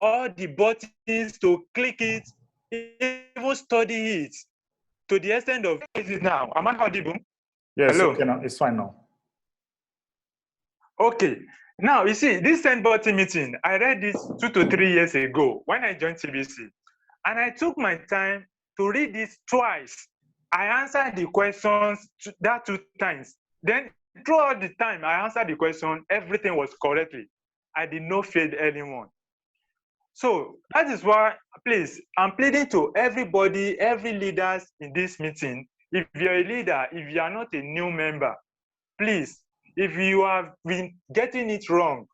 All the buttons to click it, even study it to the extent of it now. Am I audible? Yes, Hello? okay, now it's fine now. Okay. Now, you see, this send button meeting, I read this 2 to 3 years ago when I joined TBC. And I took my time to read this twice. I answered the questions that 2 times. Then throughout the time I answered the question, everything was correctly. I did not fail anyone. So that is why, please, I'm pleading to everybody, every leaders in this meeting. If you're a leader, if you are not a new member, please, if you have been getting it wrong,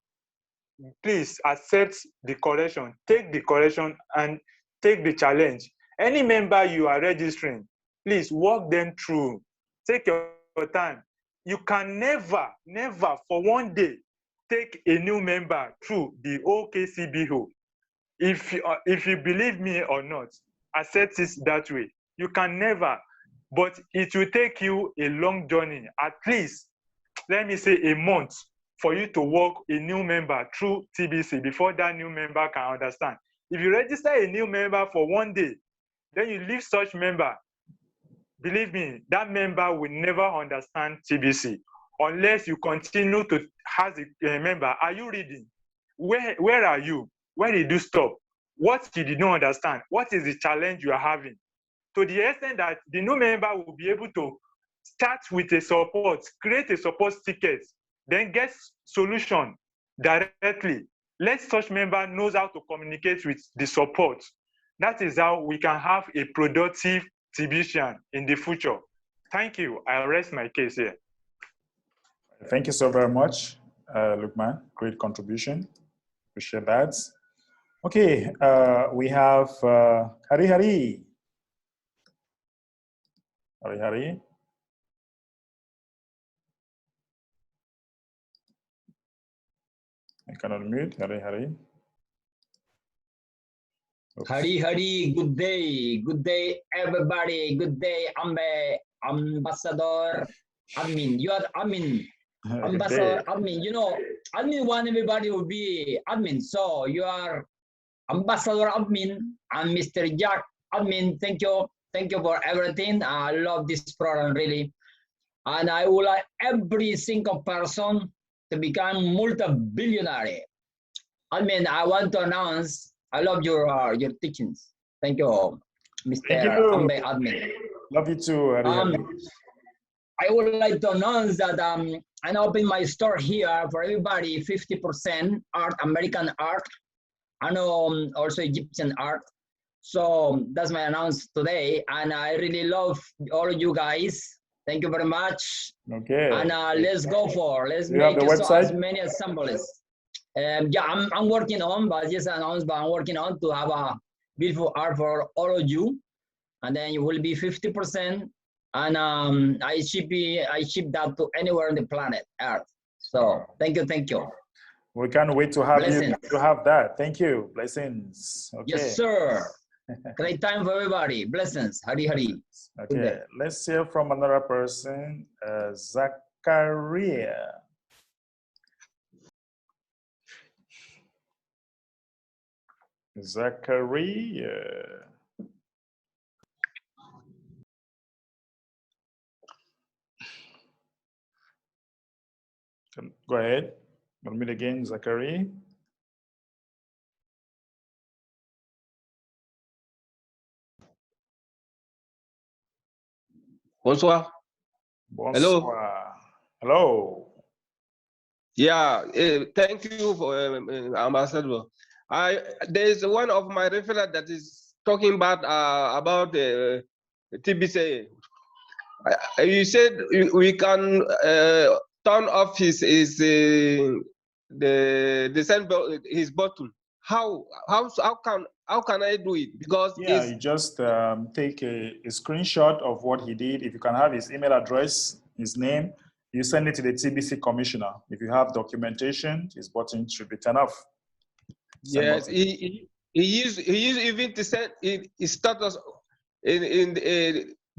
please accept the correction, take the correction and take the challenge. Any member you are registering, please walk them through. Take your time. You can never for one day take a new member through the OKCBO. If you believe me or not, accept it that way. You can never, but it will take you a long journey, at least, let me say a month, for you to work a new member through TBC before that new member can understand. If you register a new member for 1 day, then you leave such member, believe me, that member will never understand TBC unless you continue to ask the member, are you reading? Where are you? Where did you stop? What you did not understand? What is the challenge you are having? To the extent that the new member will be able to start with a support, create a support ticket, then get solution directly. Let such member knows how to communicate with the support. That is how we can have a productive TBCian in the future. Thank you. I rest my case here. Thank you so very much, Lukman. Great contribution. Appreciate that. Okay, we have Hari Hari. Hari Hari. I cannot unmute. Hari Hari. Oops. Hari, good day, everybody. Good day, Ambassador Admin. You are admin, Ambassador Admin. You know, admin want everybody will be admin. So you are Ambassador Admin and Mr. Jack Admin. Thank you for everything. I love this program really, and I would like every single person to become multi-billionaire. Admin, I want to announce. I love your teachings. Thank you, Mr. Ambe Admin. Love you too, Hari Hari. I would like to announce that I open my store here for everybody, 50% art, American art, and also Egyptian art. So that's my announcement today, and I really love all of you guys. Thank you very much. Okay. And let's make as many assemblies. Yeah, I'm working on, but just announced, but I'm working on to have a beautiful art for all of you, and then you will be 50%, and I ship that to anywhere on the planet Earth. So thank you. We can't wait to have Blessings. you to have that. Thank you. Blessings. Okay. Yes, sir. Great time for everybody. Blessings. Hari. Okay. Let's hear from another person, Zachariah. Zachariah. Go ahead. Unmute again, Zachariah. Bonsoir. Bonsoir. Hello. Yeah, thank you for Ambassador. There is one of my referral that is talking about TBC. You said we can turn off his his button. How can I do it? Because you just take a screenshot of what he did. If you can have his email address, his name, you send it to the TBC commissioner. If you have documentation, his button should be turned off. Yes, he used even to send his status in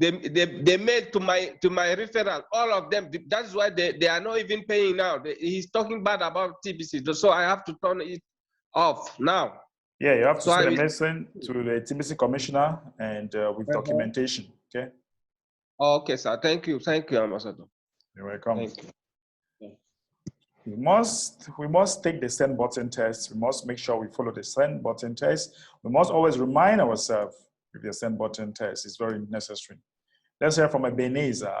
they made to my referral, all of them. That's why they are not even paying now. He's talking bad about TBC, so I have to turn it off now. Yeah, you have to send a message to the TBC commissioner and with documentation. Okay. Okay, sir. Thank you, Ambassador. You're welcome. Thank you. We must take the send button test. We must make sure we follow the send button test. We must always remind ourselves if the send button test is very necessary. Let's hear from Ebenezer.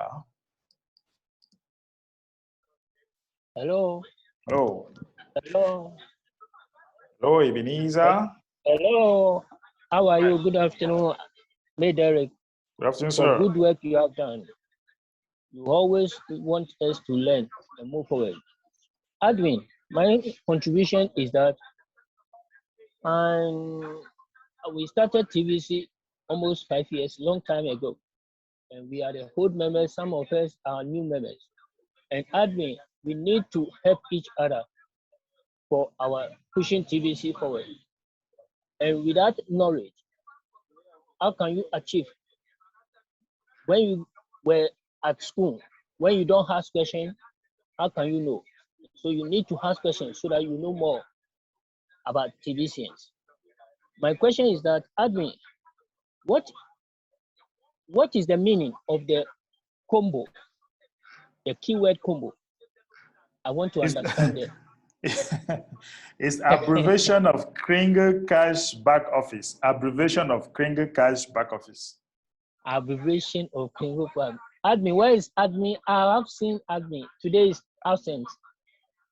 Hello. Hello. Hello. Hello, Ebenezer. Hello. How are you? Good afternoon, May Derek. Good afternoon, For sir. good work you have done. You always want us to learn and move forward. Admin, my contribution is that we started TVC almost 5 years, long time ago. And we are the old members, some of us are new members. And admin, we need to help each other for our pushing TVC forward. And without knowledge, how can you achieve? When you were at school, when you don't ask questions, how can you know? So you need to ask questions so that you know more about TVCs. My question is that, admin, what is the meaning of the combo, the keyword combo? I want to understand it. It's abbreviation of Kringle Cash Back Office. Abbreviation of Kringle Cash Back Office. Abbreviation of Kringle Back. Admin, where is admin? I have seen admin. Today is absent.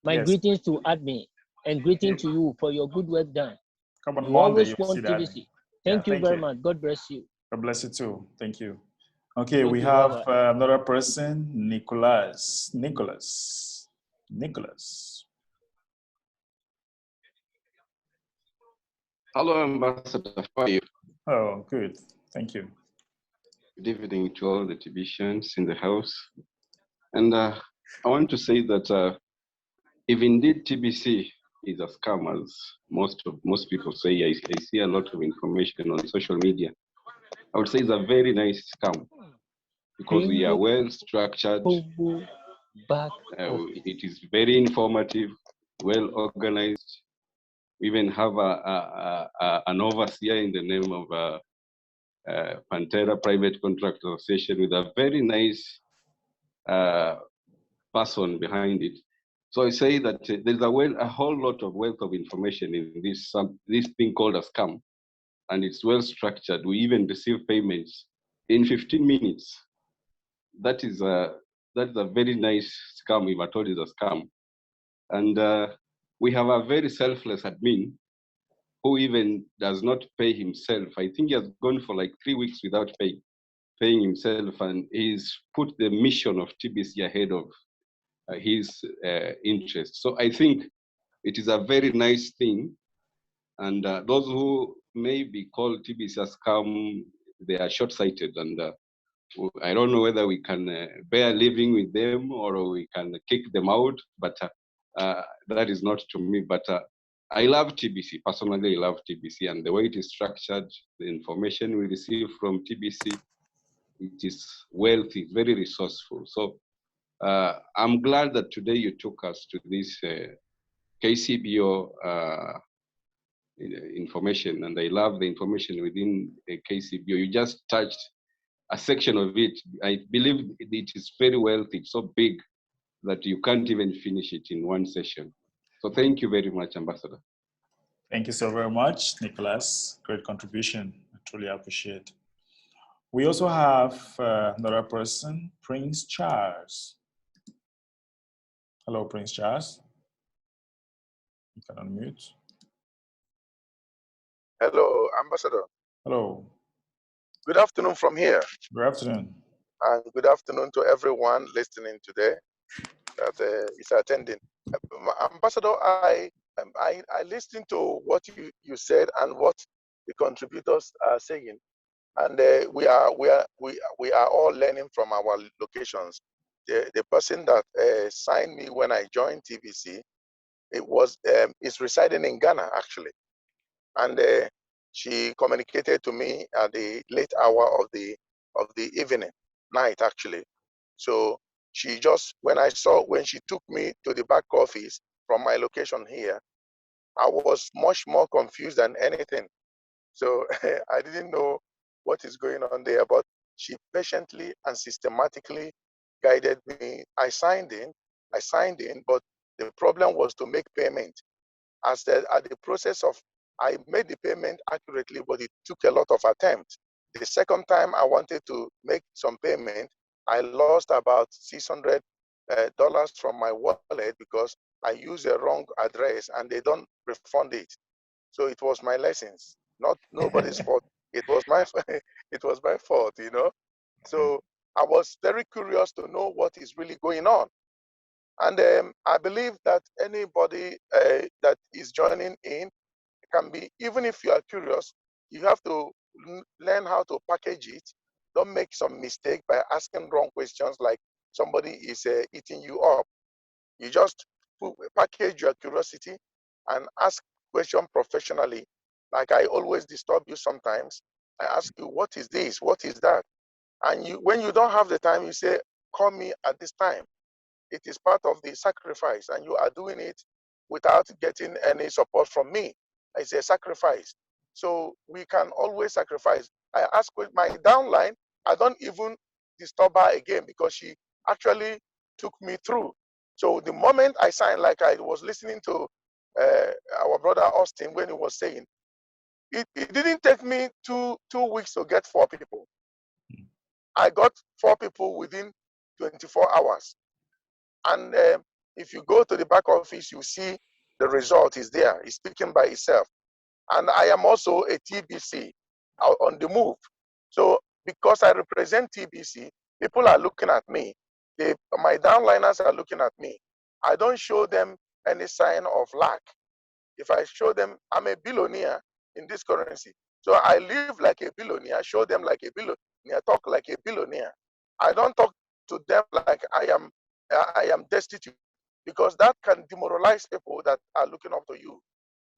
My Yes. greetings to admin and greeting to you for your good work done. Come on You Monday, always you'll want see that. TVC. Thank you very much. God bless you. God bless you too. Thank you. Okay, Thank we you. have Bye-bye. another person, Nicholas. Hello, Ambassador. How are you? Oh, good. Thank you. Good evening to all the TVians in the house. And I want to say that if indeed TBC is a scam, as most people say, I see a lot of information on social media. I would say it's a very nice scam because we are well structured. It is very informative, well organized. We even have an overseer in the name of Pantera Private Contract Association with a very nice person behind it. So I say that there's a whole lot of wealth of information in this thing called a scam, and it's well structured. We even receive payments in 15 minutes. That's a very nice scam, if at all is a scam. And we have a very selfless admin who even does not pay himself. I think he has gone for like 3 weeks without paying himself, and he's put the mission of TBC ahead of his interest. So I think it is a very nice thing. And those who may be called TBC a scam, they are short-sighted. And I don't know whether we can bear living with them or we can kick them out, but that is not to me. But I love TBC. Personally, I love TBC, and the way it is structured, the information we receive from TBC, it is wealthy, very resourceful. So I'm glad that today you took us to this KCBO information, and I love the information within KCBO. You just touched a section of it. I believe it is very wealthy. It's so big that you can't even finish it in one session. So thank you very much, Ambassador. Thank you so very much, Nicholas. Great contribution. I truly appreciate. We also have another person, Prince Charles. Hello, Prince Charles. You can unmute. Hello, Ambassador. Hello. Good afternoon from here. Good afternoon. And good afternoon to everyone listening today that is attending. Ambassador, I listened to what you said and what the contributors are saying, and we are all learning from our locations. The person that signed me when I joined TBC, is residing in Ghana actually, and she communicated to me at the late hour of the evening, night actually. So she just, when she took me to the back office from my location here, I was much more confused than anything. So I didn't know what is going on there, but she patiently and systematically guided me. I signed in, but the problem was to make payment. At the process of, I made the payment accurately, but it took a lot of attempts. The second time I wanted to make some payment, I lost about $600 from my wallet because I used a wrong address and they don't refund it. So it was my lessons, not nobody's fault. It was my it was my fault, you know. So I was very curious to know what is really going on. And I believe that anybody that is joining in can be, even if you are curious, you have to learn how to package it. Don't make some mistake by asking wrong questions like somebody is eating you up. You just package your curiosity and ask question professionally. Like I always disturb you sometimes. I ask you, what is this? What is that? And when you don't have the time, you say, call me at this time. it is part of the sacrifice, and you are doing it without getting any support from me. It's a sacrifice. So we can always sacrifice. I ask with my downline, I don't even disturb her again because she actually took me through. So the moment I signed, like I was listening to our brother Austin when he was saying, it didn't take me two weeks to get 4 people. I got 4 people within 24 hours. And if you go to the back office, you see the result is there. It's speaking by itself. And I am also a TBC out on the move. So because I represent TBC, people are looking at me. My downliners are looking at me. I don't show them any sign of lack. If I show them I'm a billionaire in this currency, so I live like a billionaire, show them like a billionaire, talk like a billionaire. I don't talk to them like I am destitute, because that can demoralize people that are looking up to you.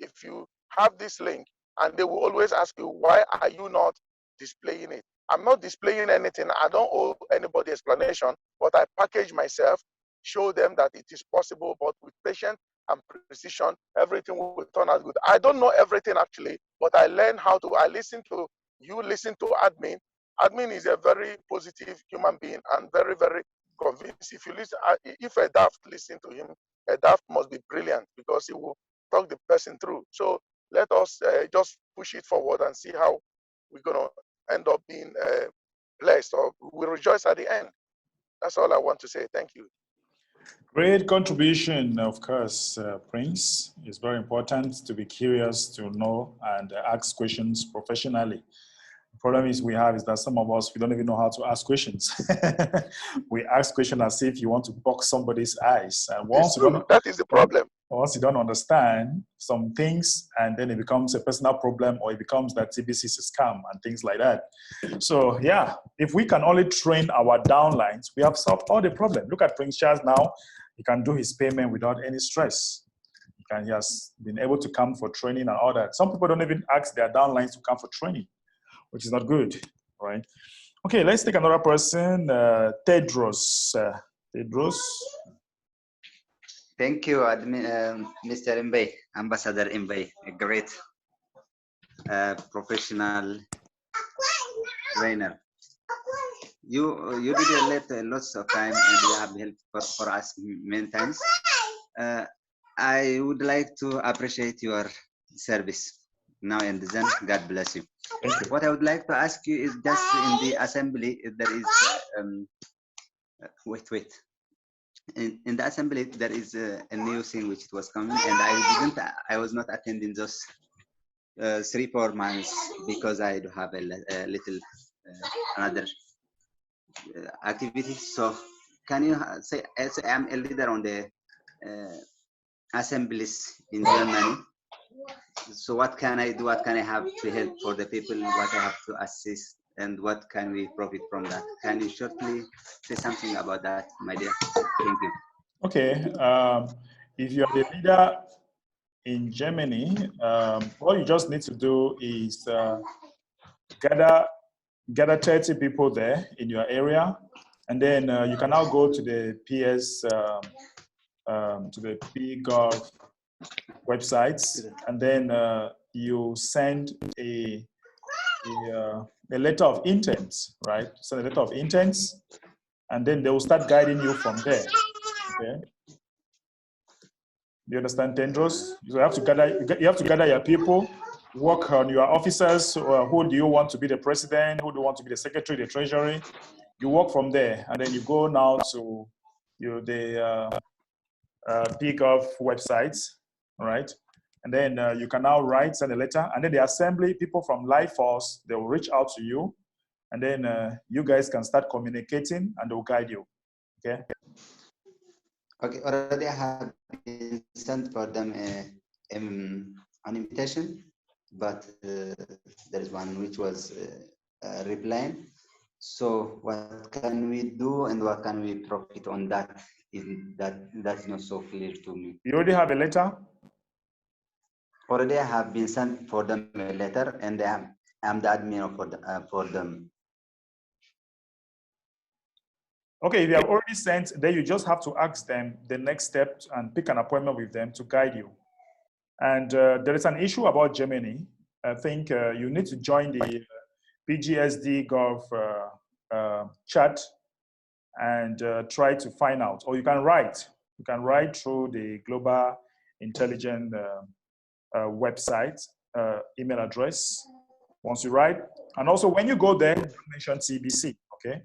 If you have this link, and they will always ask you, why are you not displaying it? I'm not displaying anything. I don't owe anybody explanation, but I package myself, show them that it is possible, but with patience and precision, everything will turn out good. I don't know everything actually, but I learn how to. I listen to you, listen to admin. Admin is a very positive human being and very, very convinced. If you listen, if a daft listen to him, a daft must be brilliant because he will talk the person through. So let us just push it forward and see how we're gonna end up being blessed, or we rejoice at the end. That's all I want to say. Thank you. Great contribution, of course, Prince. It's very important to be curious, to know, and ask questions professionally. The problem is we have is that some of us, we don't even know how to ask questions. We ask questions as if you want to box somebody's eyes. And once you don't, that is the problem. Once you don't understand some things, and then it becomes a personal problem, or it becomes that TBC is a scam and things like that. So yeah, if we can only train our downlines, we have solved all the problem. Look at Prince Charles now. He can do his payment without any stress. He has been able to come for training and all that. Some people don't even ask their downlines to come for training, which is not good, right? Okay, let's take another person, Tedros. Tedros. Thank you, Mr. Mbe, Ambassador Mbe, a great professional trainer. You did lots of time, and you have helped for us many times. I would like to appreciate your service now and then. God bless you. What I would like to ask you is, just in the assembly, there is wait. In the assembly, there is a new thing which was coming, and I was not attending those 3-4 months because I do have a little another activity. So can you say, as I'm a leader on the assemblies in Germany, so what can I do? What can I have to help for the people? What I have to assist, and what can we profit from that? Can you shortly say something about that, my dear? Thank you. Okay, if you're the leader in Germany, all you just need to do is gather 30 people there in your area, and then you can now go to the PS, to the PGov websites, and then you send a letter of intent, right? Send a letter of intent, and then they will start guiding you from there. Okay. Do you understand, Tendros? You have to gather your people, work on your officers. Who do you want to be the president? Who do you want to be the secretary, the treasury? You work from there, and then you go now to the PGov websites, all right? And then you can now send a letter, and then the assembly people from Life Force, they will reach out to you, and then you guys can start communicating, and they'll guide you. Okay. Okay. Already I have been sent for them an invitation, but there is one which was replying. So what can we do, and what can we profit on that? That's not so clear to me. You already have a letter? Already I have been sent for them a letter, and I'm the admin for them. Okay, if you have already sent, then you just have to ask them the next step and pick an appointment with them to guide you. And there is an issue about Germany. I think you need to join the PGSD Gov chat and try to find out. Or you can write. You can write through the Global Intelligence website, email address. Once you write, and also when you go there, don't mention TBC. Okay.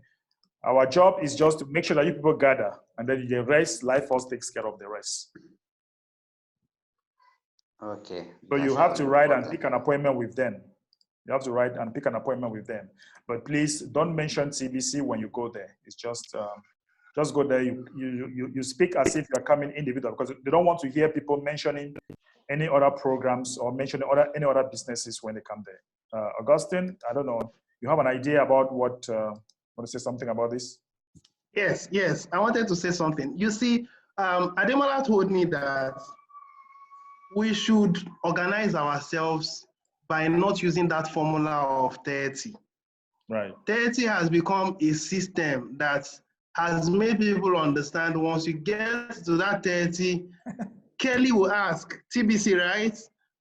Our job is just to make sure that you people gather, and then the rest, Life Force takes care of the rest. Okay. So you have to write and pick an appointment with them. You have to write and pick an appointment with them. But please don't mention TBC when you go there. It's just go there. You speak as if you're coming individual, because they don't want to hear people mentioning any other programs or mentioning any other businesses when they come there. Augustine, I don't know. You have an idea about what? Want to say something about this? Yes. I wanted to say something. You see, Ademola told me that we should organize ourselves by not using that formula of 30. Right. 30 has become a system that has made people understand once you get to that 30, Kelly will ask, TBC, right?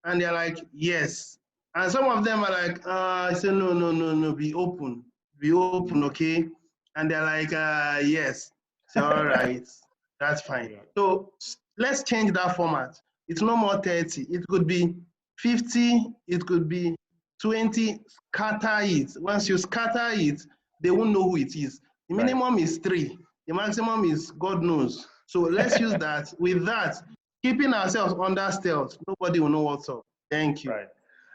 And they're like, yes. And some of them are like, I say, no, be open, okay? And they're like, yes. So, all right, that's fine. So let's change that format. It's no more 30. It could be 50, it could be 20, scatter it. Once you scatter it, they won't know who it is. The minimum is 3. The maximum is God knows. So let's use that. With that, keeping ourselves under stealth, nobody will know what's up. Thank you. Right.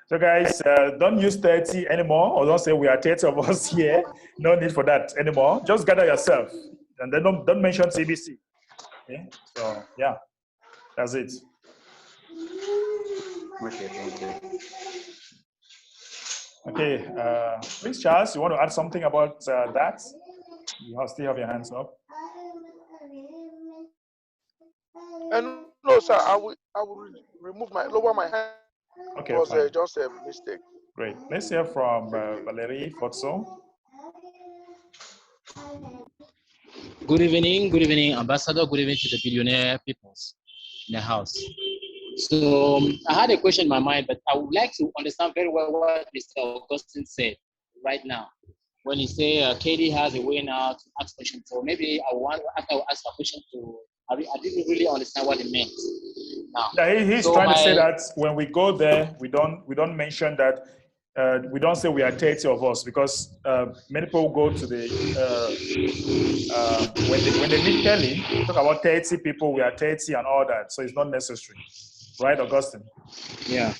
So guys, don't use 30 anymore, or don't say we are 30 of us here. No need for that anymore. Just gather yourself, and then don't mention CBC. Okay. So yeah, that's it. Okay, thank you. Okay, please, Charles, you want to add something about that? You still have your hands up. And no, sir, I will lower my hand. Okay, It was fine. just a mistake. Great. Let's hear from Valerie Fotso. Good evening, Ambassador. Good evening to the billionaire peoples in the house. So I had a question in my mind, but I would like to understand very well what Mr. Augustine said right now. When he say Katie has a way now to ask questions. So maybe after I ask a question I didn't really understand what he meant. Now, yeah, he's trying to say that when we go there, we don't mention that. We don't say we are 30 of us, because many people go to the when they meet Kelly, they talk about 30 people, we are 30 and all that. So it's not necessary, right, Augustine? Yeah.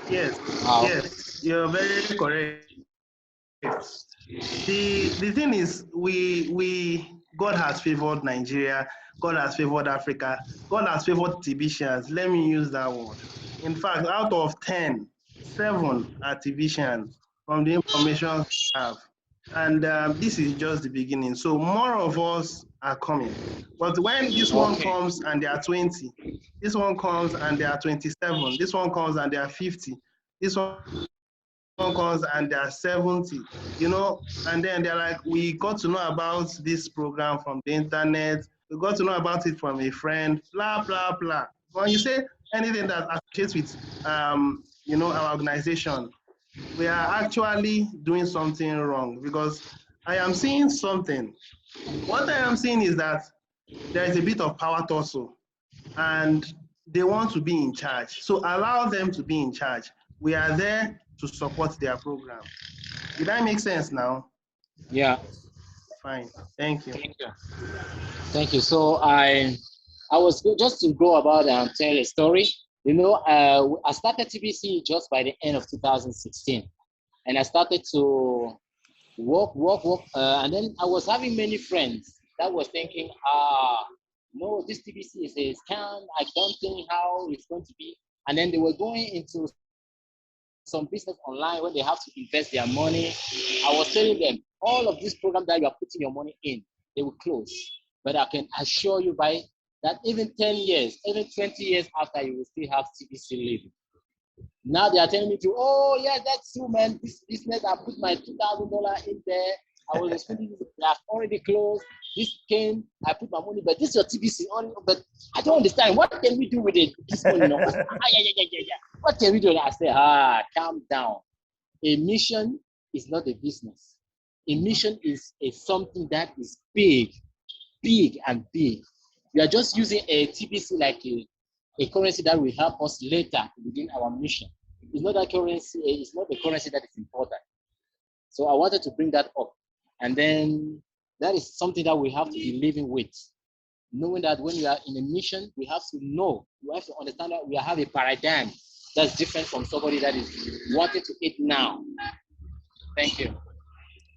Yes. Yes, you're very correct. The thing is, God has favored Nigeria, God has favored Africa, God has favored Tibetians. Let me use that word. In fact, out of 10, 7 are Tibetians from the information I have. And this is just the beginning. So more of us are coming. But when this one comes and they are 20, this one comes and they are 27, this one comes and they are 50, this one comes and they are 70, and then they're like, we got to know about this program from the internet, we got to know about it from a friend, blah, blah, blah. When you say anything that associates with, our organization, we are actually doing something wrong, because I am seeing something. What I am seeing is that there is a bit of power tussle, and they want to be in charge. So allow them to be in charge. We are there to support their program. Did that make sense now? Yeah. Fine. Thank you. Thank you. So I was just to go about and tell a story. I started TBC just by the end of 2016, and I started to work, and then I was having many friends that was thinking, no, this TBC is a scam. I don't think how it's going to be. And then they were going into some business online where they have to invest their money. I was telling them, all of this program that you are putting your money in, they will close. But I can assure you by that even 10 years, even 20 years after, you will still have TBC living. Now they are telling me oh yeah, that's true, man. This business, I put my $2,000 in there. I was expecting this. They have already closed. This came, I put my money, but this is your TBC on. But I don't understand. What can we do with it? This money, no? Yeah. What can we do? I say, calm down. A mission is not a business. A mission is something that is big and big. We are just using a TBC like a currency that will help us later within our mission. It's not that currency, it's not the currency that is important. So I wanted to bring that up. And then that is something that we have to be living with. Knowing that when we are in a mission, we have to know, we have to understand that we have a paradigm that's different from somebody that is wanting to eat now. Thank you.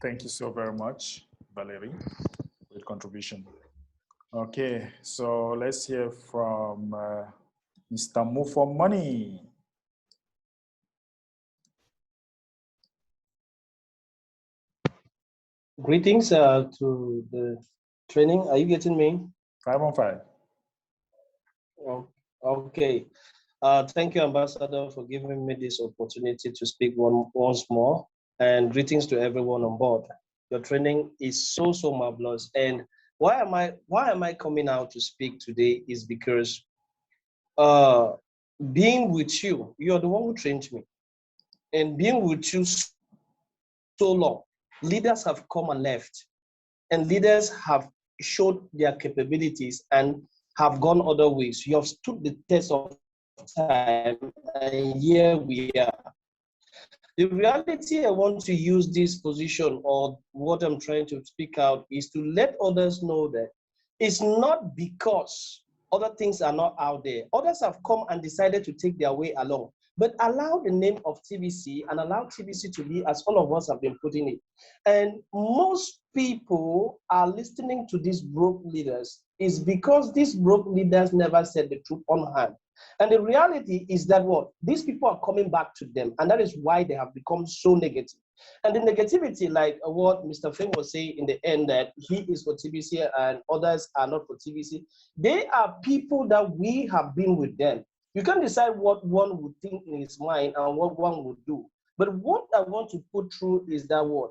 Thank you so very much, Valerie. Great contribution. Okay, so let's hear from Mr. Move for Money. Greetings to the training. Are you getting me? 5 on 5. Oh, okay. Thank you, Ambassador, for giving me this opportunity to speak once more. And greetings to everyone on board. Your training is so marvelous. And why am I coming out to speak today is because being with you, you're the one who trained me. And being with you so long, leaders have come and left. And leaders have showed their capabilities and have gone other ways. You have stood the test of time, and here we are. The reality I want to use this position, or what I'm trying to speak out, is to let others know that it's not because other things are not out there. Others have come and decided to take their way along. But allow the name of TBC and allow TBC to be as all of us have been putting it. And most people are listening to these broke leaders is because these broke leaders never said the truth on hand. And the reality is that what? These people are coming back to them, and that is why they have become so negative. And the negativity, like what Mr. Feng was saying in the end, that he is for TBC and others are not for TBC, they are people that we have been with them. You can decide what one would think in his mind and what one would do. But what I want to put through is that what?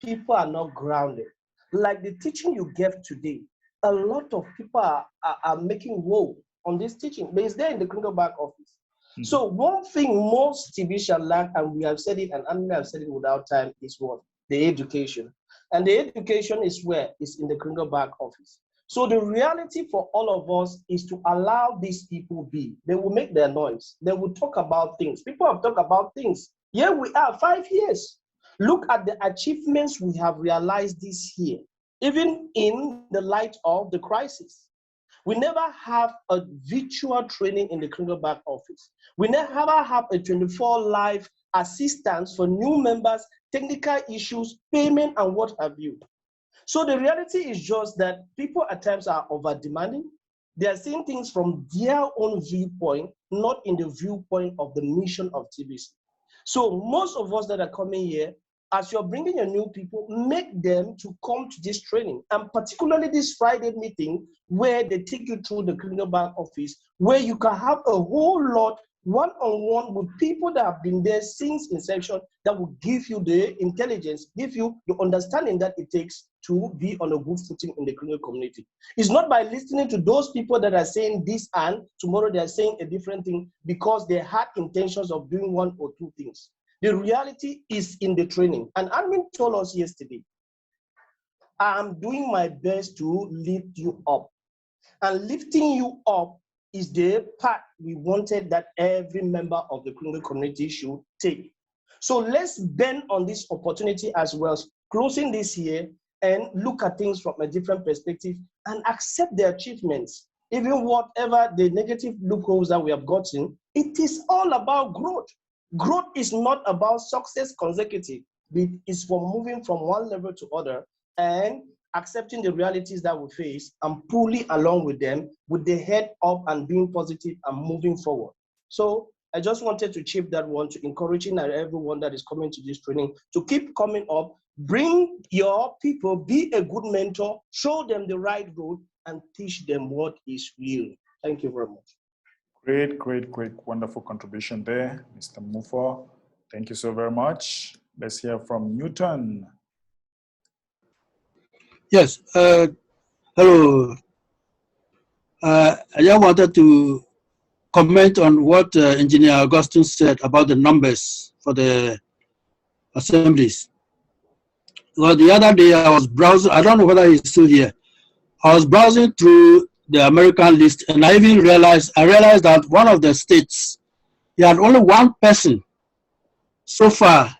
People are not grounded. Like the teaching you gave today, a lot of people are making woe on this teaching, but it's there in the Kringle back office. Mm-hmm. So one thing most TV shall lack, and we have said it, and I have said it without time, is what? The education. And the education is where? It's in the Kringle back office. So the reality for all of us is to allow these people be. They will make their noise. They will talk about things. People have talked about things. Here we are, 5 years. Look at the achievements we have realized this year, even in the light of the crisis. We never have a virtual training in the Kringle back office. We never have a 24 live assistance for new members, technical issues, payment, and what have you. So the reality is just that people at times are over demanding. They are seeing things from their own viewpoint, not in the viewpoint of the mission of TBC. So most of us that are coming here, as you're bringing your new people, make them to come to this training, and particularly this Friday meeting where they take you through the Kringle back office, where you can have a whole lot one-on-one with people that have been there since inception, that will give you the intelligence, give you the understanding that it takes to be on a good footing in the Kringle community. It's not by listening to those people that are saying this and tomorrow they are saying a different thing because they had intentions of doing one or two things. The reality is in the training. And Admin told us yesterday, I'm doing my best to lift you up. And lifting you up is the part we wanted that every member of the Kringle community should take. So let's bend on this opportunity as well, closing this year, and look at things from a different perspective and accept the achievements. Even whatever the negative loopholes that we have gotten, it is all about growth. Growth is not about success consecutive. It's for moving from one level to other and accepting the realities that we face and pulling along with them with the head up and being positive and moving forward. So I just wanted to chip that one to encouraging everyone that is coming to this training to keep coming up, bring your people, be a good mentor, show them the right road and teach them what is real. Thank you very much. Great, wonderful contribution there, Mr. Mufo. Thank you so very much. Let's hear from Newton. Yes. Hello. I just wanted to comment on what Engineer Augustine said about the numbers for the assemblies. Well, the other day I was browsing, I don't know whether he's still here. I was browsing through the American list, and I realized that one of the states, he had only one person so far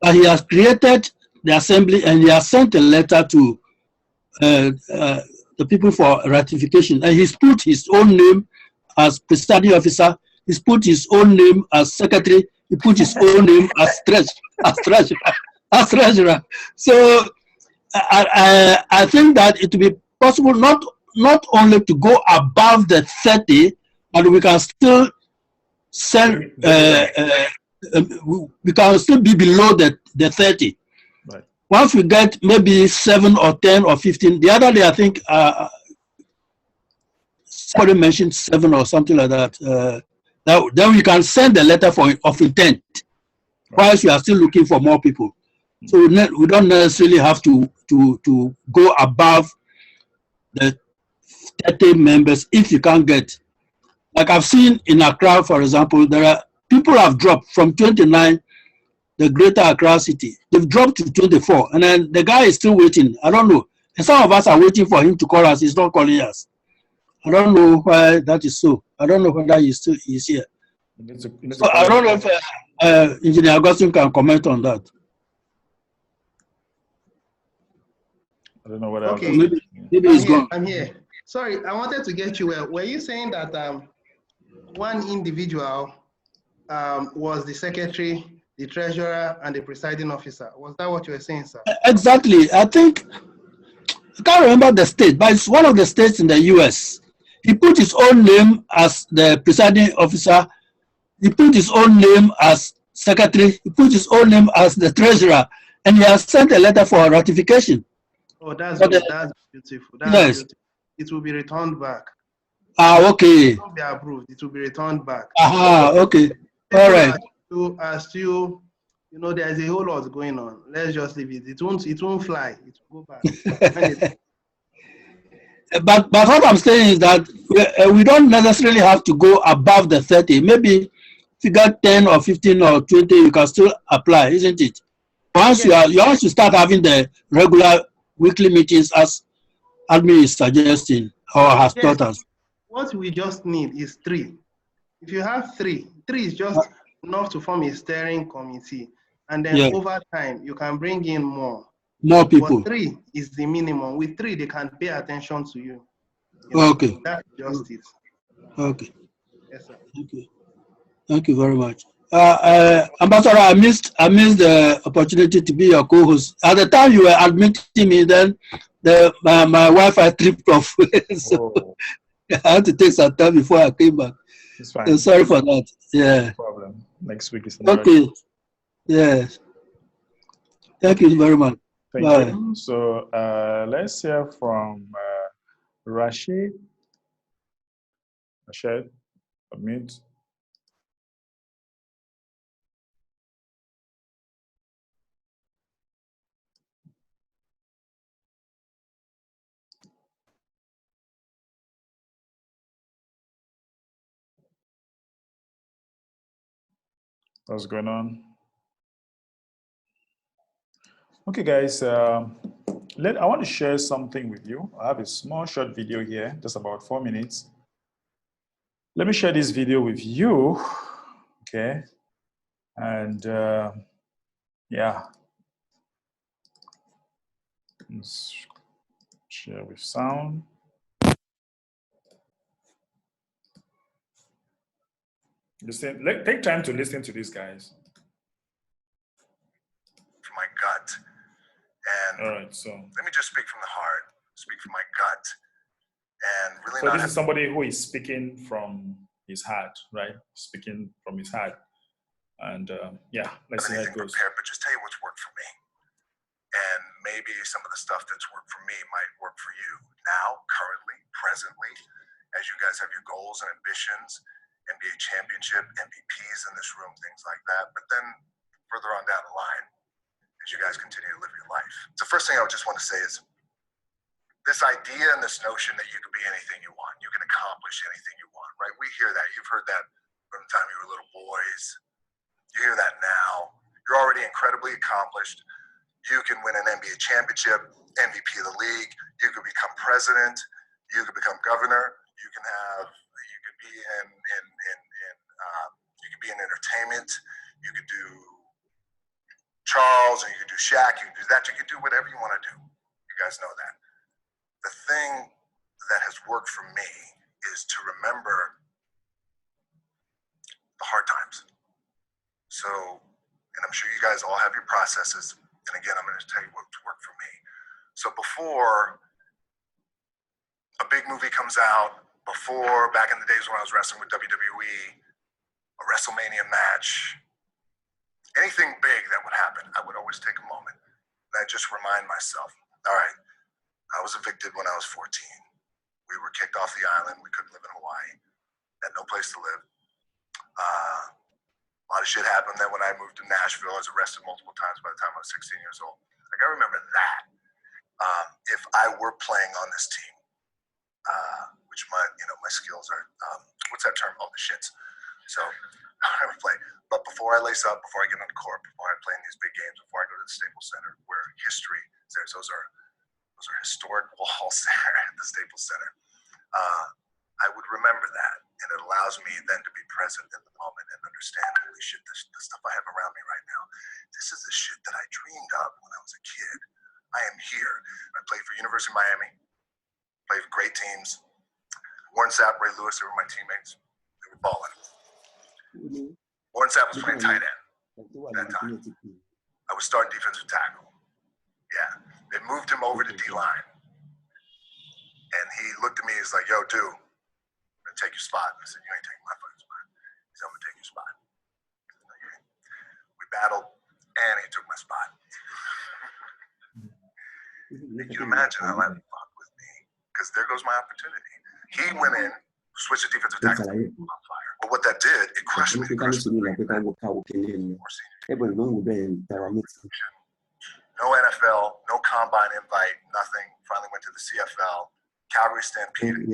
that he has created the assembly, and he has sent a letter to the people for ratification, and he's put his own name as presiding officer, he's put his own name as secretary, he put his own name as treasurer. So I think that it will be possible not only to go above the 30, but we can still send we can still be below the 30. Right. Once we get maybe 7 or 10 or 15, the other day I think somebody mentioned 7 or something like that. Then we can send a letter of intent, whilst we are still looking for more people. So we don't necessarily have to go above the 30 members if you can't get. Like I've seen in Accra, for example, there are people have dropped from 29, the greater Accra city. They've dropped to 24, and then the guy is still waiting. I don't know. And some of us are waiting for him to call us. He's not calling us. I don't know why that is so. I don't know whether he still is here. So I don't know if Engineer Augustine can comment on that. I don't know what okay. Maybe he's gone. I'm here. Sorry, I wanted to get you. Were you saying that one individual was the secretary, the treasurer, and the presiding officer? Was that what you were saying, sir? Exactly. I think, I can't remember the state, but it's one of the states in the US. He put his own name as the presiding officer. He put his own name as secretary. He put his own name as the treasurer. And he has sent a letter for ratification. Oh, that's good. That's beautiful. That's yes. beautiful. It will be returned back. Okay. It will be approved. It will be returned back. Okay. All right. Are still, there's a whole lot going on. Let's just leave it. It won't fly. It will go back. But what I'm saying is that we don't necessarily have to go above the 30. Maybe if you got 10 or 15 or 20, you can still apply, isn't it? Once you have to start having the regular weekly meetings as admin is suggesting or has taught us. What we just need is 3. If you have 3 is just enough to form a steering committee, and then over time you can bring in more people. But 3 is the minimum. With 3, they can pay attention to you. Okay. That's just it. Okay. Yes, sir. Thank you very much. Ambassador, I missed the opportunity to be your co-host. At the time you were admitting me, then my Wi-Fi tripped off. So I had to take some time before I came back. It's fine. So sorry for that. Yeah. No problem. Next week is okay. Yes. Thank you very much. Thank you. So let's hear from Rashid. Rashid, unmute. What's going on? Okay, guys, I want to share something with you. I have a small short video here, just about 4 minutes. Let me share this video with you, okay? And yeah, let's share with sound. Listen, take time to listen to these guys. From my gut. And all right, so let me just speak from the heart, speak from my gut. And really so this is somebody who is speaking from his heart, right? Speaking from his heart. And yeah, let's see how it goes. Prepared, but just tell you what's worked for me. And maybe some of the stuff that's worked for me might work for you now, currently, presently, as you guys have your goals and ambitions, NBA championship, MVPs in this room, things like that. But then further on down the line, as you guys continue to live your life. The first thing I would just want to say is this idea and this notion that you can be anything you want, you can accomplish anything you want, right? We hear that. You've heard that from the time you were little boys. You hear that now. You're already incredibly accomplished. You can win an NBA championship, MVP of the league. You could become president. You could become governor. You can be in entertainment. You could do Charles, and you could do Shaq. You could do that. You could do whatever you want to do. You guys know that. The thing that has worked for me is to remember the hard times. So, and I'm sure you guys all have your processes. And again, I'm going to tell you what's worked for me. So before a big movie comes out, before back in the days when I was wrestling with WWE, a WrestleMania match, anything big that would happen, I would always take a moment. And I just remind myself, all right, I was evicted when I was 14. We were kicked off the island. We couldn't live in Hawaii. Had no place to live. A lot of shit happened. Then when I moved to Nashville, I was arrested multiple times by the time I was 16 years old. Like, I remember that. If I were playing on this team, which my skills are, what's that term? Oh, the shits. So I would play. But before I lace up, before I get on the court, before I play in these big games, before I go to the Staples Center, where history is there, those are historic walls there at the Staples Center. I would remember that, and it allows me then to be present in the moment and understand, holy shit, the stuff I have around me right now, this is the shit that I dreamed of when I was a kid. I am here. I played for University of Miami, played for great teams. Warren Sapp, Ray Lewis, they were my teammates. They were balling. Warren Sapp was playing tight end at that time. I was starting defensive tackle. Yeah. They moved him over to D-line. And he looked at me, he's like, yo, dude, I'm going to take your spot. I said, you ain't taking my fucking spot. He said, I'm going to take your spot. Okay. We battled, and he took my spot. You can imagine how that fucked with me, because there goes my opportunity. He went in, switched to defensive tackle, on fire. But what that did, it crushed me. No NFL, no combine invite, nothing. Finally went to the CFL. Calgary Stampede.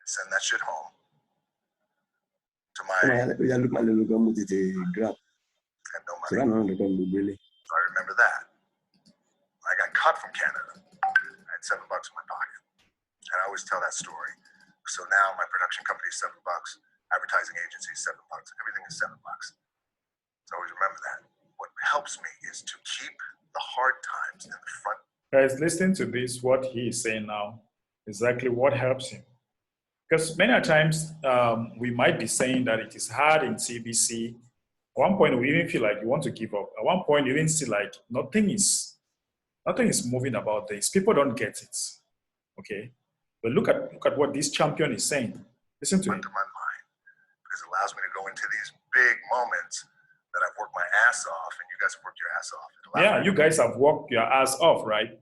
Send that shit home to my. I had no money. So I remember that. I got cut from Canada. I had $7 in my pocket. And I always tell that story. So now my production company is $7. Advertising agency is $7. Everything is $7. So always remember that. What helps me is to keep the hard times in the front. Guys, listen to this, what he is saying now, exactly what helps him. Because many times we might be saying that it is hard in TBC. At one point, we even feel like you want to give up. At one point, you even see like nothing is moving about this. People don't get it, okay? But look at what this champion is saying. Listen to him. To my mind, because it allows me to go into these big moments that I've worked my ass off, and you guys have worked your ass off. Yeah, you guys have worked your ass off, right?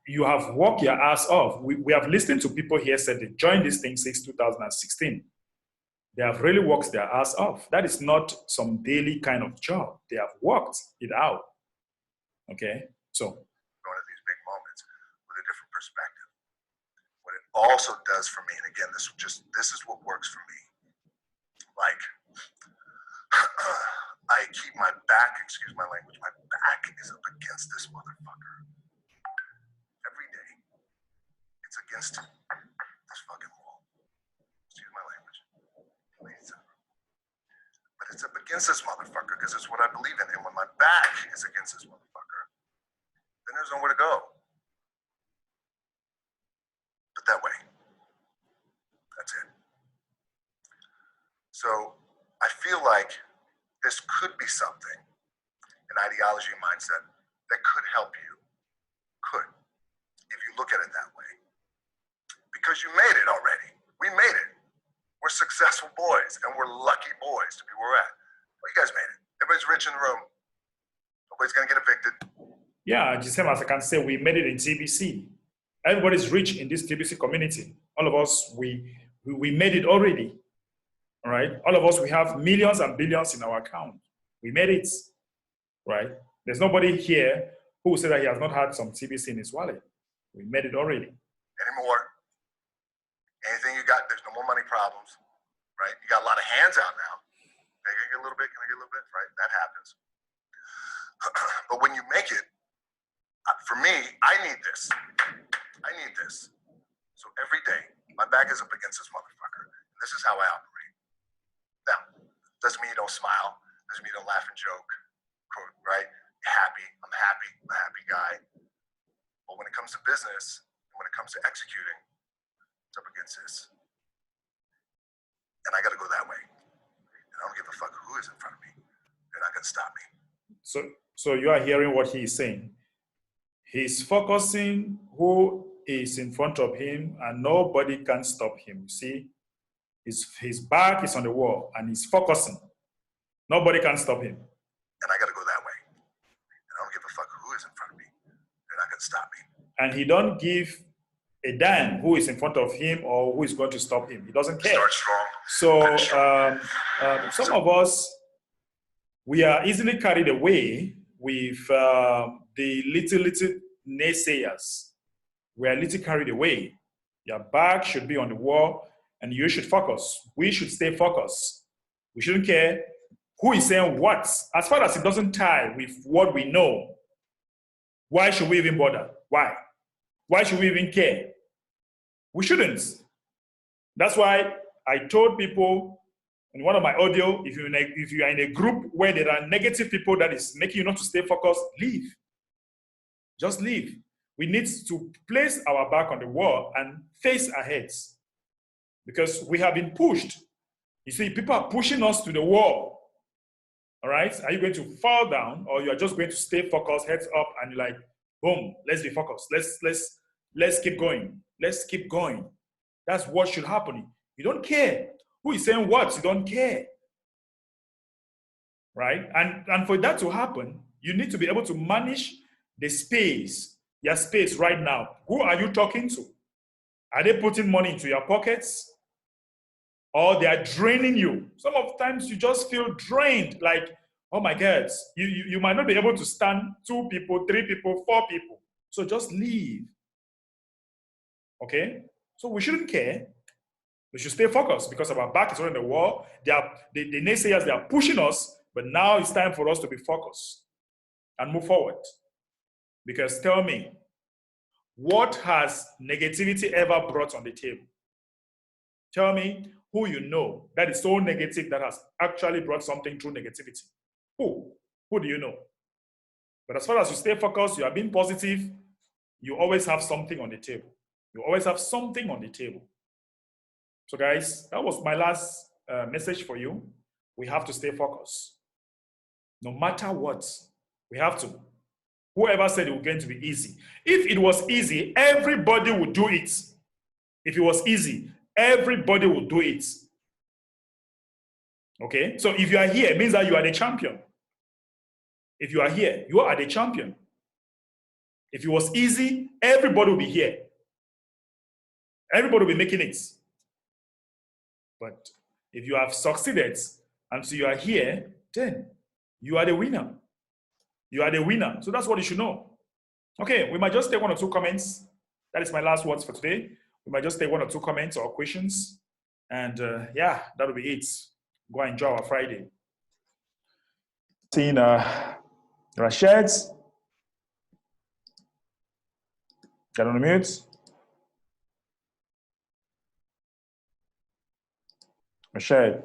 You have worked your ass off. We have listened to people here say they joined this thing since 2016. They have really worked their ass off. That is not some daily kind of job. They have worked it out. Okay? So going to these big moments with a different perspective. What it also does for me, and again, this is what works for me. Like, I keep my back, excuse my language, my back is up against this motherfucker. Every day. It's against this fucking wall. Excuse my language. Please. But it's up against this motherfucker because it's what I believe in. And when my back is against this motherfucker, then there's nowhere to go. But that way. That's it. So I feel like this could be something, an ideology and mindset that could help you. Could, if you look at it that way. Because you made it already. We made it. We're successful boys, and we're lucky boys to be where we're at. Well, you guys made it. Everybody's rich in the room. Nobody's gonna get evicted. yeah, just same as I can say, we made it in TBC. Everybody's rich in this TBC community. All of us, we made it already. All right, all of us, we have millions and billions in our account. We made it, right? There's nobody here Who will say that he has not had some TBC in his wallet? We made it already. Anymore. Anything you got, there's no more money problems, right? You got a lot of hands out now. Can I get a little bit? Can I get a little bit? Right? That happens. But when you make it, for me, I need this. I need this. So every day, my back is up against this motherfucker. This is how I operate. Now, doesn't mean you don't smile. Doesn't mean you don't laugh and joke, right? Happy. I'm happy. I'm a happy guy. But when it comes to business, when it comes to executing, it's up against this. And I got to go that way. And I don't give a fuck who is in front of me. They're not going to stop me. So you are hearing what he is saying. He's focusing who is in front of him, and nobody can stop him. You see, his back is on the wall, and he's focusing. Nobody can stop him. And I got to go that way. And I don't give a fuck who is in front of me. They're not going to stop me. And he don't give a damn who is in front of him or who is going to stop him. He doesn't care. Start strong. So some of us, we are easily carried away with the little naysayers. We are a little carried away. Your back should be on the wall and you should focus. We should stay focused. We shouldn't care who is saying what. As far as it doesn't tie with what we know, why should we even bother? Why? Why should we even care? We shouldn't. That's why I told people in one of my audio, if you are in a group where there are negative people that is making you not to stay focused, leave. Just leave. We need to place our back on the wall and face ahead because we have been pushed. You see, people are pushing us to the wall. All right? Are you going to fall down or you are just going to stay focused, heads up, and you're like, boom, let's be focused. Let's keep going. Let's keep going. That's what should happen. You don't care who is saying what. You don't care. Right? And for that to happen, you need to be able to manage the space, your space right now. Who are you talking to? Are they putting money into your pockets? Or they are draining you? Some of the times you just feel drained, like, oh my God, you might not be able to stand 2 people, 3 people, 4 people. So just leave. Okay? So we shouldn't care. We should stay focused because our back is on the wall. The naysayers, they are pushing us, but now it's time for us to be focused and move forward. Because tell me, what has negativity ever brought on the table? Tell me who you know that is so negative that has actually brought something through negativity. Who? Who do you know? But as far as you stay focused, you are being positive, you always have something on the table. You always have something on the table. So guys, that was my last message for you. We have to stay focused. No matter what, we have to. Whoever said it was going to be easy. If it was easy, everybody would do it. If it was easy, everybody would do it. Okay? So if you are here, it means that you are the champion. If you are here, you are the champion. If it was easy, everybody will be here. Everybody will be making it. But if you have succeeded and so you are here, then you are the winner. You are the winner. So that's what you should know. Okay, we might just take 1 or 2 comments. That is my last words for today. We might just take 1 or 2 comments or questions. And yeah, that'll be it. Go and enjoy our Friday. Seeing Rashid. Get on the mute. Rashid.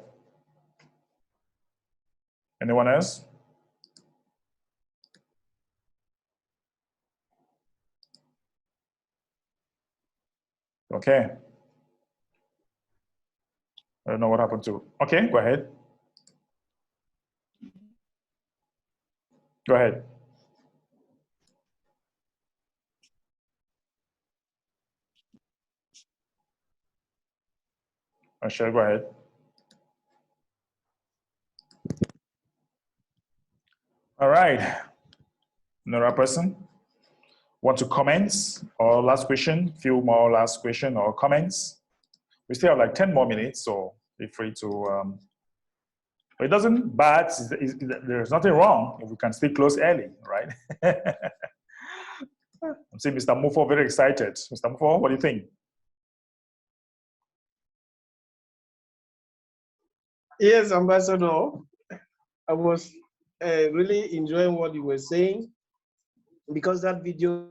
Anyone else? Okay. I don't know what happened to. Okay, go ahead. Go ahead. Rashid, go ahead. All right. Another person want to comment or last question? Few more last question or comments. We still have like 10 more minutes, so be free to. It doesn't bad. There's nothing wrong if we can still close early, right? See Mr. Mufo very excited. Mr. Mufo, what do you think? Yes, Ambassador. I was really enjoying what you were saying, because that video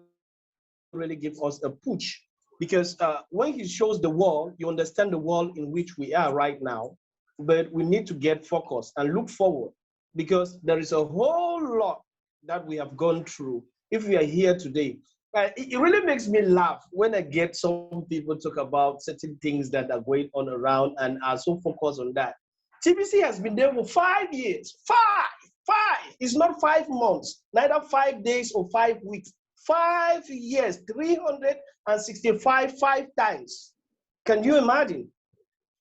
really gives us a push. Because when he shows the world, you understand the world in which we are right now, but we need to get focused and look forward, because there is a whole lot that we have gone through. If we are here today, it really makes me laugh when I get some people talk about certain things that are going on around and are so focused on that. TBC has been there for 5 years. Five. It's not 5 months, neither 5 days or 5 weeks. 5 years, 365 times. Can you imagine?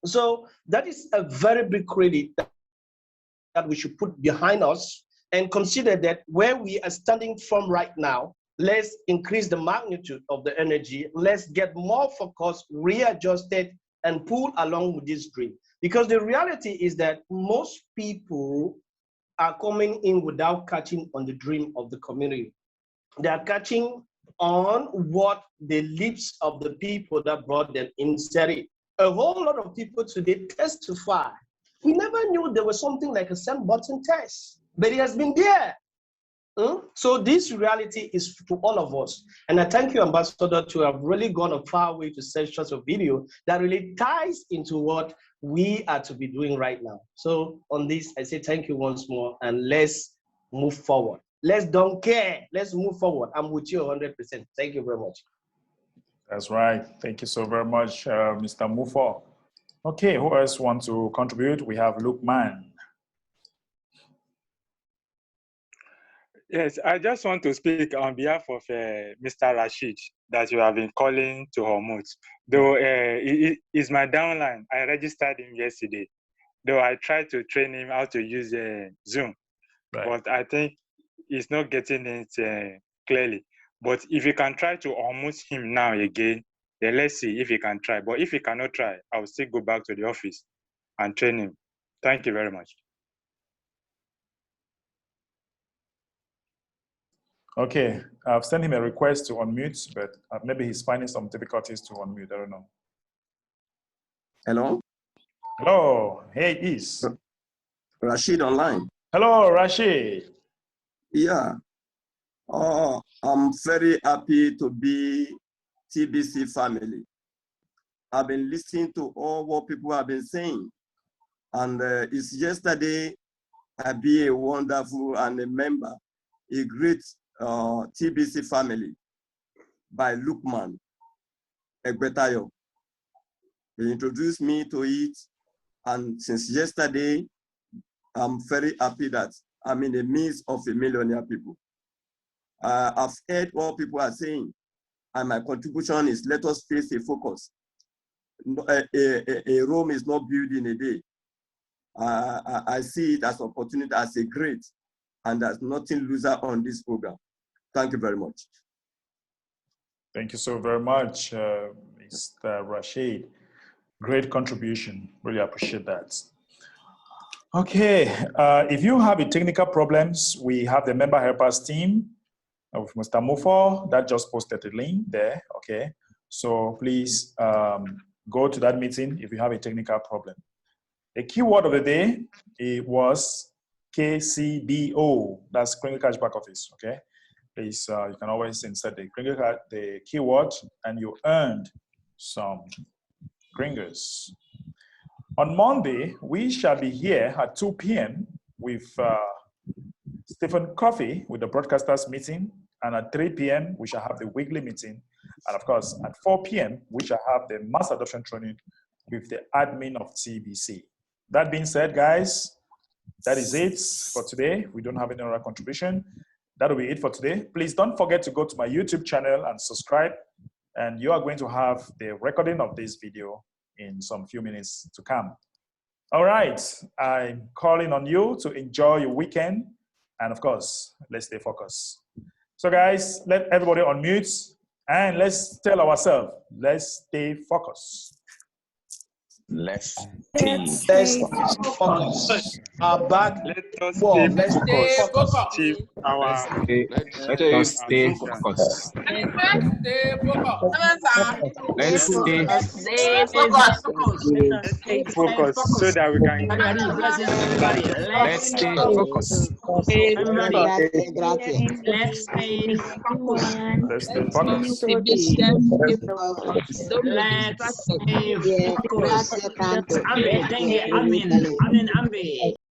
So that is a very big credit that we should put behind us, and consider that where we are standing from right now, let's increase the magnitude of the energy. Let's get more focused, readjusted, and pull along with this dream. Because the reality is that most people are coming in without catching on the dream of the community. They are catching on what the lips of the people that brought them in said it. A whole lot of people today testify. We never knew there was something like a send button test, but it has been there. So this reality is to all of us. And I thank you, Ambassador, to have really gone a far way to send such a video that really ties into what we are to be doing right now. So on this, I say thank you once more, and let's move forward. Let's don't care. Let's move forward. I'm with you 100%. Thank you very much. That's right. Thank you so very much, Mr. Mufo. Okay, who else wants to contribute? We have Lukman. Yes, I just want to speak on behalf of Mr. Rashid that you have been calling to Hormuz. Though he is my downline, I registered him yesterday. Though I tried to train him how to use Zoom, but I think he's not getting it clearly. But if you can try to Hormuz him now again, then let's see if he can try. But if he cannot try, I will still go back to the office and train him. Thank you very much. Okay, I've sent him a request to unmute, but maybe he's finding some difficulties to unmute. I don't know. Hello? Hello, hey, Is. Rashid online. Hello, Rashid. Yeah. Oh, I'm very happy to be TBC family. I've been listening to all what people have been saying. And it's yesterday I be a wonderful and a member, a great TBC family by Lukman Egbetayo. He introduced me to it, and since yesterday, I'm very happy that I'm in the midst of a millionaire people. I've heard what people are saying, and my contribution is let us face a focus. A Rome is not built in a day. I see it as an opportunity, as a great, and there's nothing loser on this program. Thank you very much. Thank you so very much, Mr. Rashid. Great contribution. Really appreciate that. Okay, if you have a technical problems, we have the member helpers team of Mr. Mufo that just posted the link there. Okay, so please go to that meeting if you have a technical problem. The keyword of the day, it was KCBO. That's Kringle Cash Back Office. Okay. Please, you can always insert the keyword, and you earned some Kringles. On Monday, we shall be here at 2 p.m. with Stephen Coffey with the broadcasters meeting, and at 3 p.m. we shall have the weekly meeting, and of course at 4 p.m. we shall have the mass adoption training with the admin of TBC. That being said, guys, that is it for today. We don't have any other contribution. That'll be it for today. Please don't forget to go to my YouTube channel and subscribe. And you are going to have the recording of this video in some few minutes to come. All right, I'm calling on you to enjoy your weekend. And of course, let's stay focused. So guys, let everybody unmute and let's tell ourselves, let's stay focused. Let's Let's stay focus. Our back Let us wall. stay Let's focused focus. to achieve our let us stay ambition. focused. Let's Let's stay stay focused. Focus so that we can. Everybody, blessings, everybody. let's stay focused. Everybody, Grazie. let's stay focused. Let's stay focused. Let's stay Yeah, focused. grazie tanto. Ambe, thank you. Amin, Amin, Ambe.